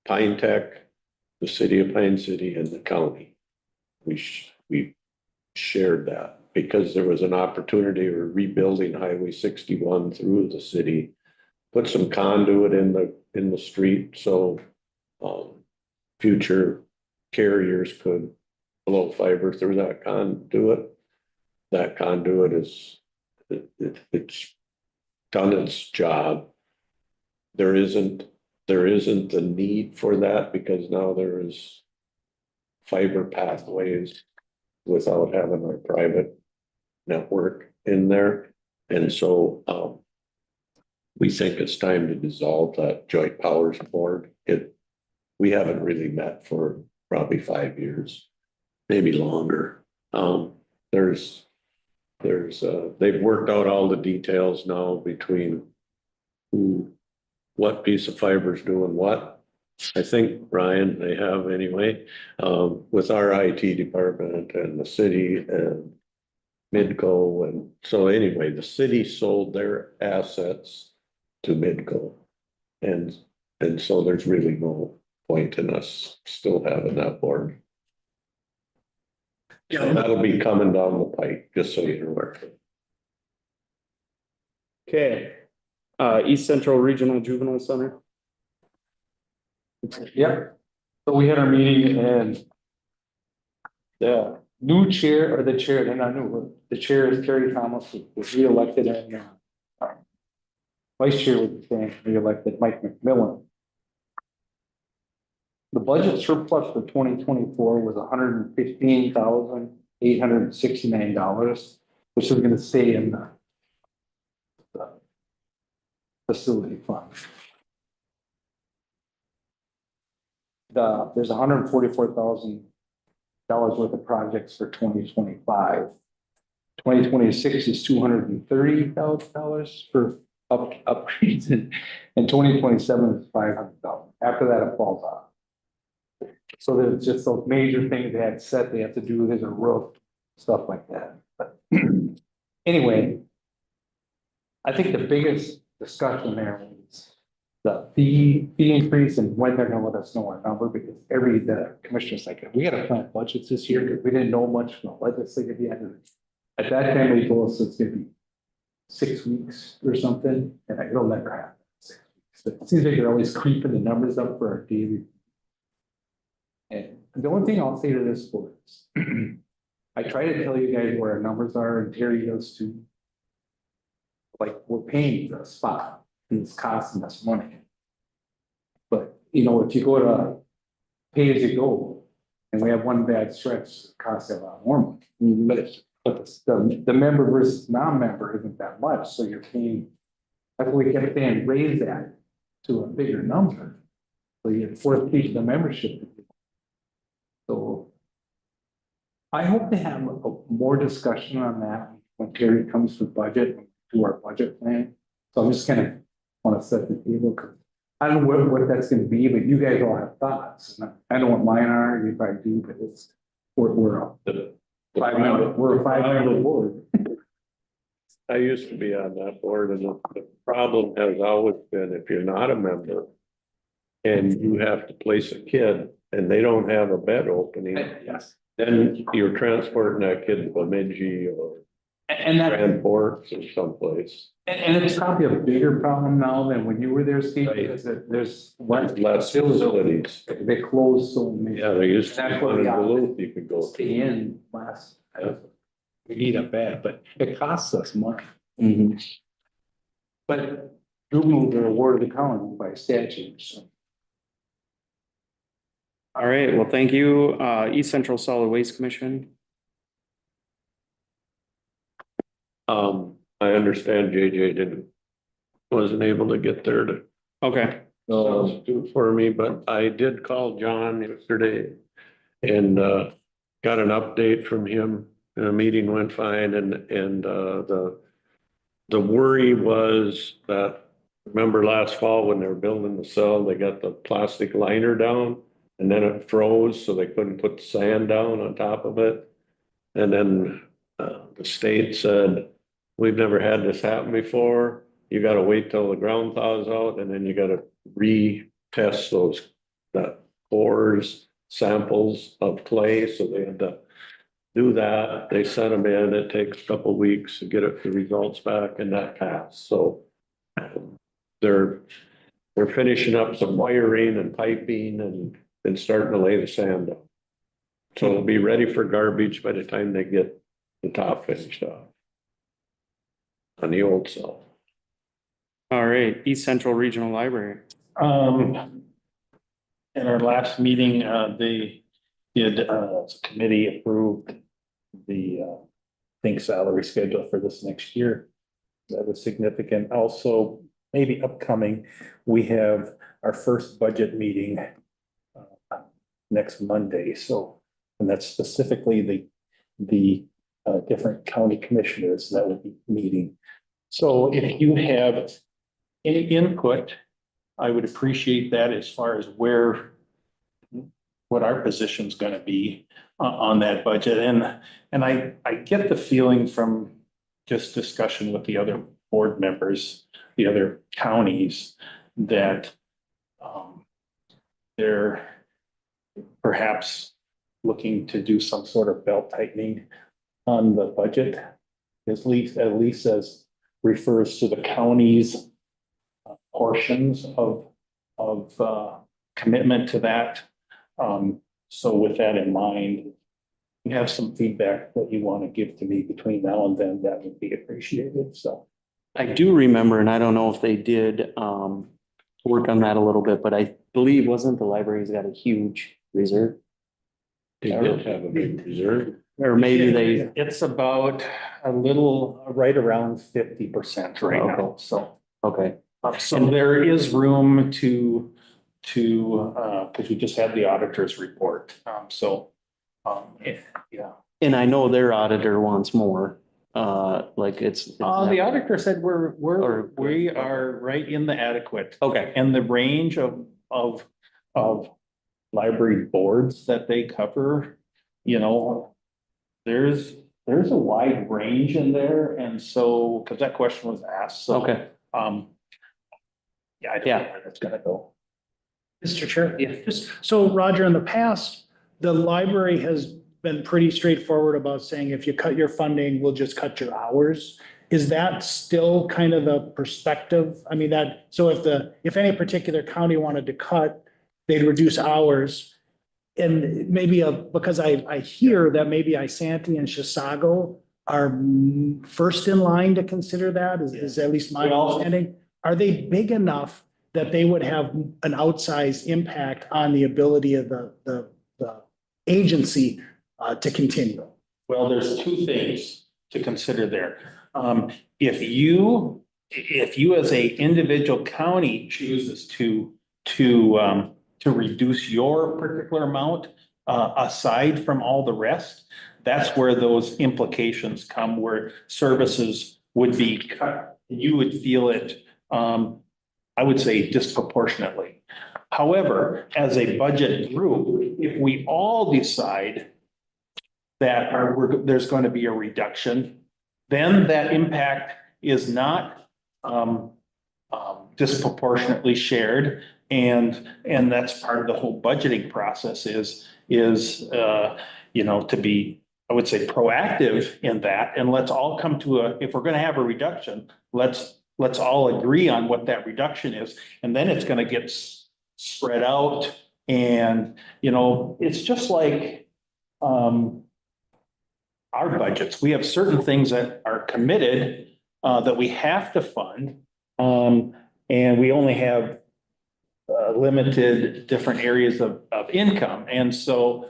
Pine Tech, the city of Pine City, and the county. We shared that because there was an opportunity of rebuilding Highway 61 through the city, put some conduit in the street so future carriers could blow fiber through that conduit. That conduit it's done its job. There isn't the need for that because now there is fiber pathways without having a private network in there. And so we think it's time to dissolve that joint powers board. We haven't really met for probably 5 years, maybe longer. They've worked out all the details now between what piece of fiber is doing what. I think, Ryan, they have anyway, with our IT department and the city and Midco. And so anyway, the city sold their assets to Midco. And so there's really no point in us still having that board. So that'll be coming down the pike, just so you're aware. Okay, East Central Regional Juvenile Center. Yep. So we had our meeting and the new chair, or the chair, they're not new, the chair is Terry Thomas, who was reelected, and vice chair was reelected Mike McMillan. The budget surplus for 2024 was $115,869, which is going to stay in the facility fund. There's $144,000 worth of projects for 2025. 2026 is $230,000 for upgrades, and 2027 is $500,000. After that, it falls off. So there's just those major things they had set, they have to do, there's a roof, stuff like that. But anyway, I think the biggest discussion there is the fee increase and when they're gonna let us know our number, because the commissioner's like, we gotta plan budgets this year, because we didn't know much from the legislative yet. At that time, they told us it's gonna be 6 weeks or something, and it'll never happen. 6 weeks. But it seems like they're always creeping the numbers up for our daily. And the only thing I'll say to this board is I try to tell you guys where our numbers are, and Terry does too. Like, we're paying for a spot, and it's costing us money. But, you know, if you go to pay as you go, and we have one bad stretch, it costs a lot more money. But the member versus non-member isn't that much, so you're paying That's what we kept saying, raise that to a bigger number. So you get fourth piece of the membership. So I hope to have more discussion on that when Terry comes to budget, to our budget plan. So I'm just gonna want to set the table, because I don't know what that's gonna be, but you guys all have thoughts. And I know what mine are, if I do, but it's, we're up to we're a 5-member board. I used to be on that board, and the problem has always been if you're not a member and you have to place a kid and they don't have a bed opening, Yes. then you're transporting that kid to Bemidji or And that, Grand Forks or someplace. and it's probably a bigger problem now than when you were there, Steve, because there's Less facilities. They closed so many. Yeah, they used to, That's be what one in we got. Duluth you could go Stay to. in last. We need a bed, but it costs us money. But juvenile are awarded the county by statute, so. All right, well, thank you. East Central Solid Waste Commission. I understand JJ wasn't able to get there to Okay, do for me, but I did call John yesterday and got an update from him. The meeting went fine, and the worry was that, remember last fall when they were building the cell, they got the plastic liner down and then it froze, so they couldn't put the sand down on top of it. And then the state said, we've never had this happen before. You gotta wait till the ground thaws out, and then you gotta retest those pores, samples of clay, so they had to do that. They sent them in. It takes a couple of weeks to get the results back, and that passed. So they're finishing up some wiring and piping and starting to lay the sand down. So it'll be ready for garbage by the time they get the top finished off on the old cell. all right, East Central Regional Library. In our last meeting, committee approved the, think salary schedule for this next year. That was significant. Also, maybe upcoming, we have our first budget meeting next Monday. So, and that's specifically the different county commissioners that will be meeting. So if you have any input, I would appreciate that as far as what our position's gonna be on that budget. And I get the feeling from just discussion with the other board members, the other counties, that they're perhaps looking to do some sort of belt tightening on the budget, at least as refers to the county's portions of commitment to that. So with that in mind, you have some feedback that you want to give to me between now and then, that would be appreciated. So I do remember, and I don't know if they did work on that a little bit, but I believe wasn't the library's got a huge reserve? They did have a big reserve. Or maybe they, it's about a little right around 50% right now. So okay, so there is room to because we just had the auditor's report. Yeah. and I know their auditor wants more, like it's. The auditor said we are right in the adequate. Okay. And the range of library boards that they cover, there's a wide range in there. And so, because that question was asked, so. Okay. Yeah, I don't know where that's gonna go. Mr. Chair, just so Roger, in the past, the library has been pretty straightforward about saying if you cut your funding, we'll just cut your hours. Is that still kind of the perspective? I mean, so if any particular county wanted to cut, they'd reduce hours. And maybe because I hear that maybe Isanti and Chisago are first in line to consider that, is at least my understanding. Are they big enough that they would have an outsized impact on the ability of the agency to continue? Well, there's two things to consider there. If you if you as a individual county chooses to reduce your particular amount, aside from all the rest, that's where those implications come, where services would be cut. You would feel it, I would say disproportionately. However, as a budget group, if we all decide that there's going to be a reduction, then that impact is not disproportionately shared. And that's part of the whole budgeting process is to be, I would say, proactive in that. And let's all come to if we're going to have a reduction, let's all agree on what that reduction is. And then it's going to get spread out. And, it's just like our budgets. We have certain things that are committed that we have to fund. And we only have limited different areas of income. And so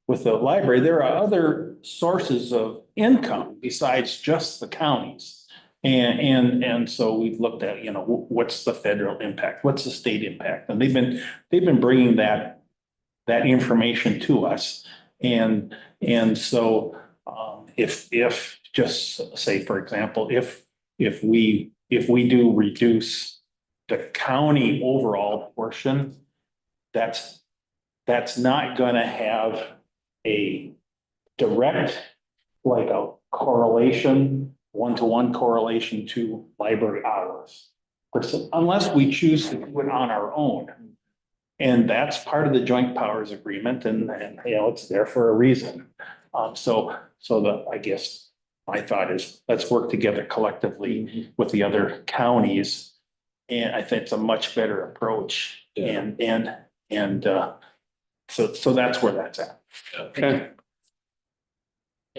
with the library, there are other sources of income besides just the counties. And so we've looked at, what's the federal impact? What's the state impact? And they've been bringing that information to us. And so if just say, for example, if we do reduce the county overall portion, that's not gonna have a direct, like a correlation, one-to-one correlation to library hours, unless we choose to do it on our own. And that's part of the joint powers agreement, and it's there for a reason. I guess my thought is, let's work together collectively with the other counties. And I think it's a much better approach. Yeah. So that's where that's at. Okay.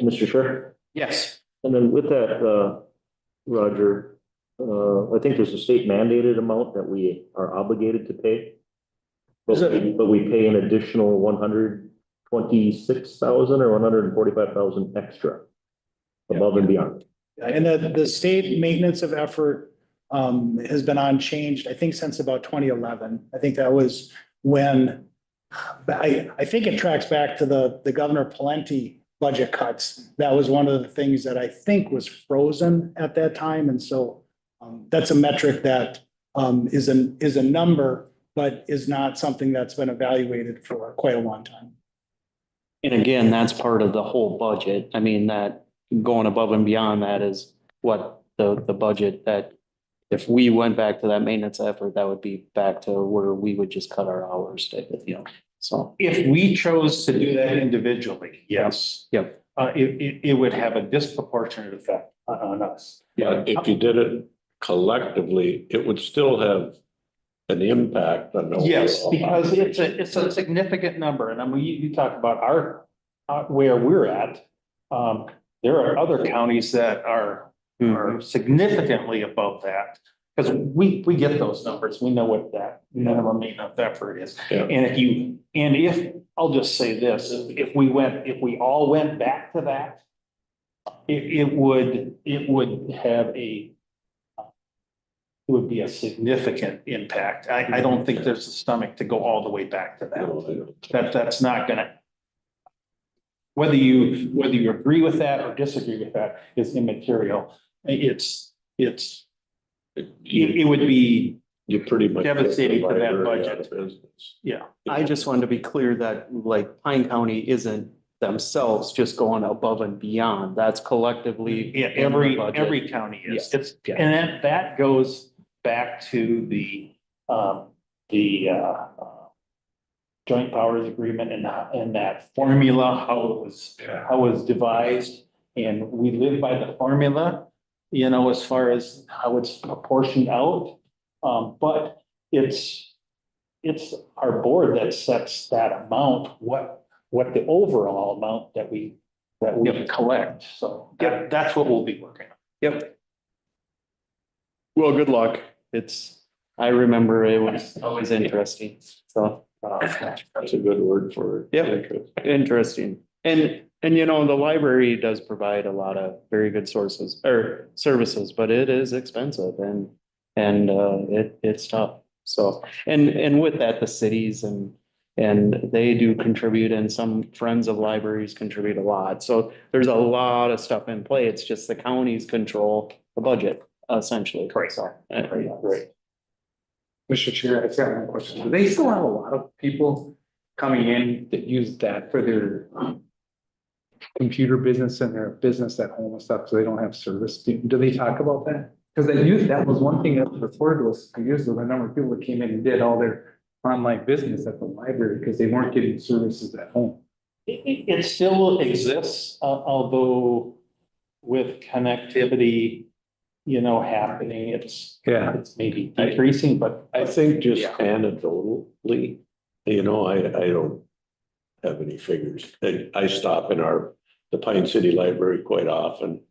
Mr. Chair? Yes. And then with that, Roger, I think there's a state mandated amount that we are obligated to pay. But we pay an additional 126,000 or 145,000 extra above and beyond. And the state maintenance of effort has been unchanged, I think, since about 2011. I think that was when, I think it tracks back to the Governor Pawlenty budget cuts. That was one of the things that I think was frozen at that time. And so that's a metric that is a number, but is not something that's been evaluated for quite a long time. And again, that's part of the whole budget. I mean, that going above and beyond that is what the budget that if we went back to that maintenance effort, that would be back to where we would just cut our hours, so. If we chose to do that individually, yes. Yep. It would have a disproportionate effect on us. Yeah, if you did it collectively, it would still have an impact on the. Yes, because it's a significant number. And I mean, you talk about where we're at. There are other counties that are signiftally above that. Because we get those numbers. We know what that minimum maintenance effort is. Yeah. And if I'll just say this, if we all went back to that, it would be a significant impact. I don't think there's a stomach to go all the way back to that. That's not gonna, whether you agree with that or disagree with that is immaterial. It would be you pretty much devastating to that budget. Yeah. I just wanted to be clear that like Pine County isn't themselves just going above and beyond. That's collectively. Yeah, every county is. Yeah. And that goes back to the joint powers agreement and that formula, how it was devised. And we live by the formula, as far as how it's apportioned out. But it's our board that sets that amount, what the overall amount that we collect. So that's what we'll be working on. Yep. Well, good luck. I remember it was always interesting. So that's a good word for it. Yep. Interesting. And And you know, the library does provide a lot of very good sources or services, but it is expensive and it's tough. So, and with that, the cities and they do contribute and some friends of libraries contribute a lot. So there's a lot of stuff in play. It's just the counties control the budget essentially. Correct. So, Right. Mr. Chair, I've got one question. Do they still have a lot of people coming in that use that for their computer business and their business at home and stuff, so they don't have service? Do they talk about that? Because that was one thing that was reported to us a few years ago, the number of people that came in and did all their online business at the library because they weren't getting services at home. It still exists, although with connectivity, happening, it's maybe decreasing, but. I think just anecdotally, I don't have any figures. I stop in the Pine City Library quite often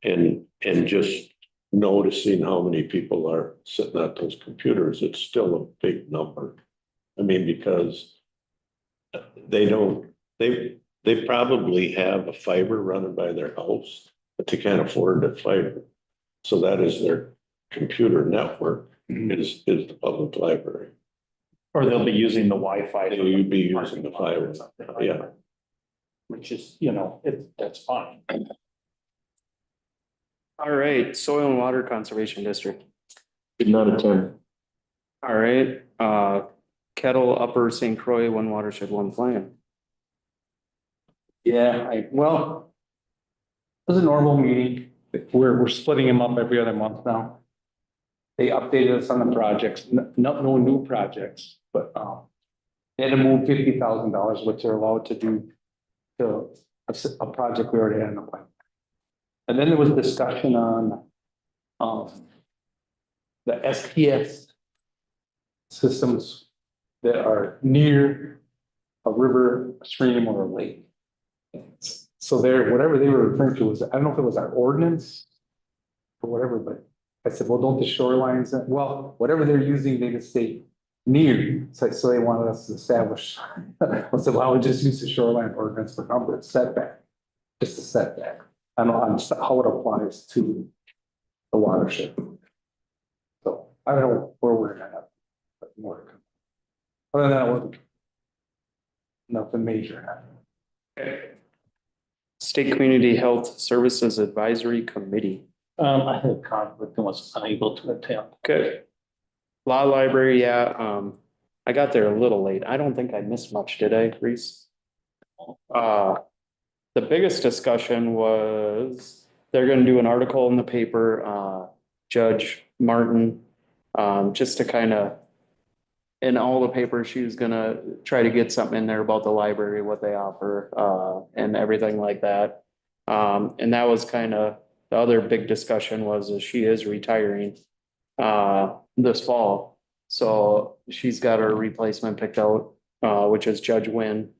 and just noticing how many people are sitting at those computers, it's still a big number. I mean, because they probably have a fiber running by their house, but they can't afford the fiber. So that is their computer network is the public library. Or they'll be using the Wi-Fi. They'll be using the fiber, yeah. Which is, that's fine. all right, Soil and Water Conservation District. Did not attend. All right, Kettle, Upper St. Croix, one watershed, one plan. Yeah, it was a normal meeting. We're splitting them up every other month now. They updated us on the projects, no new projects, but they had to move $50,000, which they're allowed to do to a project we already had in the plan. And then there was discussion on the SPS systems that are near a river, a stream, or a lake. So whatever they were referring to was, I don't know if it was our ordinance or whatever, but I said, well, don't the shorelines, well, whatever they're using, they just say near. So they wanted us to establish. I said, well, I would just use the shoreline ordinance for number setback, just a setback. I don't know how it applies to the watershed. So I don't know where we're at, but more to come. Other than that, it wasn't nothing major happened. State Community Health Services Advisory Committee. I had a conflict and was unable to attend. Okay. Law Library, yeah, I got there a little late. I don't think I missed much, did I, Reese? The biggest discussion was they're gonna do an article in the paper, Judge Martin, just to kind of, in all the papers, she was gonna try to get something in there about the library, what they offer, and everything like that. And that was kind of, the other big discussion was that she is retiring this fall. So she's got her replacement picked out, which is Judge Wynn.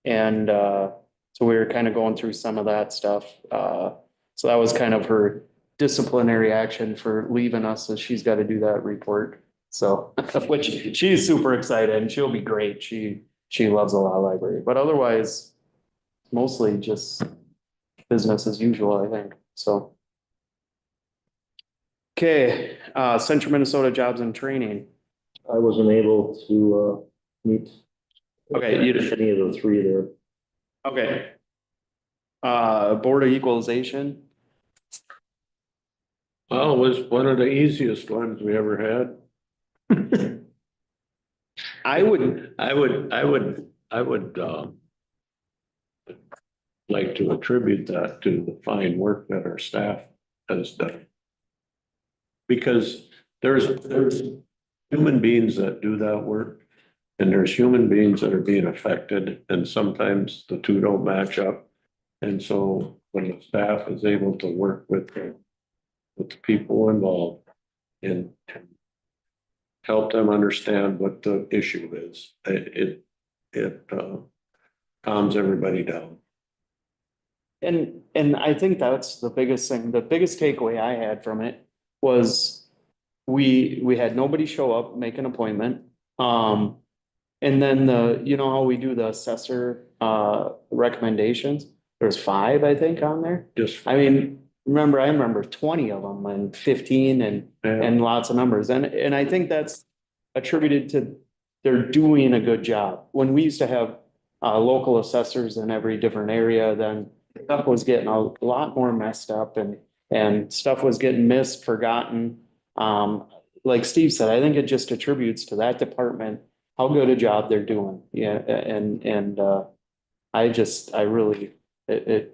And so we were kind of going through some of that stuff. So that was kind of her disciplinary action for leaving us, so she's got to do that report. So, which she's super excited and she'll be great. She loves the law library, but otherwise mostly just business as usual, I think. So. Okay, Central Minnesota Jobs and Training. I wasn't able to meet. Okay, you did. Any of the three there. Okay. Board of Equalization. Well, it was one of the easiest ones we ever had. I would like to attribute that to the fine work that our staff has done. Because there's human beings that do that work, and there's human beings that are being affected, and sometimes the two don't match up. And so when the staff is able to work with the people involved and help them understand what the issue is, it calms everybody down. And I think that's the biggest thing. The biggest takeaway I had from it was we had nobody show up, make an appointment. And then you know how we do the assessor recommendations? There's 5, I think, on there. Just, I mean, I remember 20 of them and 15 and lots of numbers. And I think that's attributed to they're doing a good job. When we used to have local assessors in every different area, then stuff was getting a lot more messed up and stuff was getting missed, forgotten. Like Steve said, I think it just attributes to that department, how good a job they're doing. Yeah, and I really, it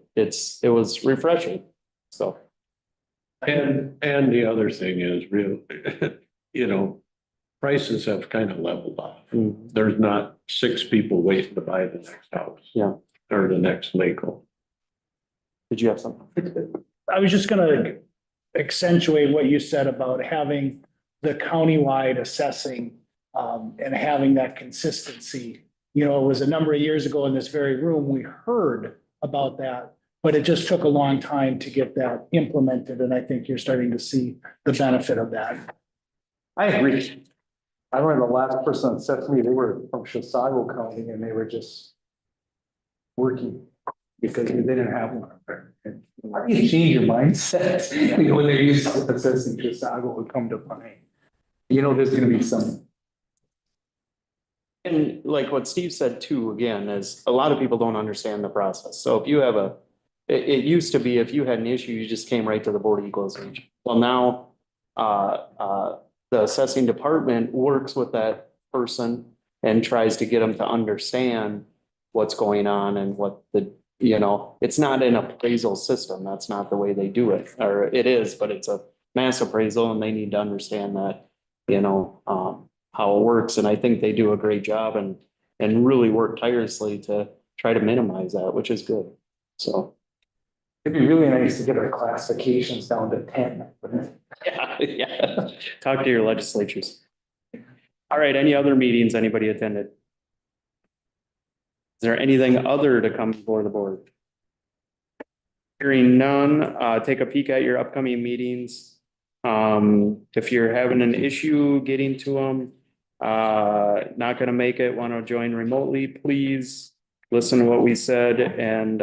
was refreshing, so. and the other thing is real, you know, prices have kind of leveled off. There's not 6 people waiting to buy the next house. Yeah. Or the next Mako. Did you have something? I was just gonna accentuate what you said about having the countywide assessing and having that consistency. You know, it was a number of years ago in this very room, we heard about that, but it just took a long time to get that implemented, and I think you're starting to see the benefit of that. I agree. I remember the last person that said to me, they were from Chisago County and they were just working because they didn't have one up there. And how do you change your mindset when they're used to assessing Chisago would come to mind? You know, there's gonna be some. And like what Steve said too, again, is a lot of people don't understand the process. So if you have it used to be if you had an issue, you just came right to the Board of Equalization. Well, now, the assessing department works with that person and tries to get them to understand what's going on and what it's not an appraisal system. That's not the way they do it, or it is, but it's a mass appraisal and they need to understand that, how it works. And I think they do a great job and really work tirelessly to try to minimize that, which is good. So. It'd be really nice to get our classifications down to 10, wouldn't it? Yeah. Talk to your legislatures. All right, any other meetings anybody attended? Is there anything other to come before the board? Hearing none, take a peek at your upcoming meetings. If you're having an issue getting to them, not gonna make it, want to join remotely, please listen to what we said and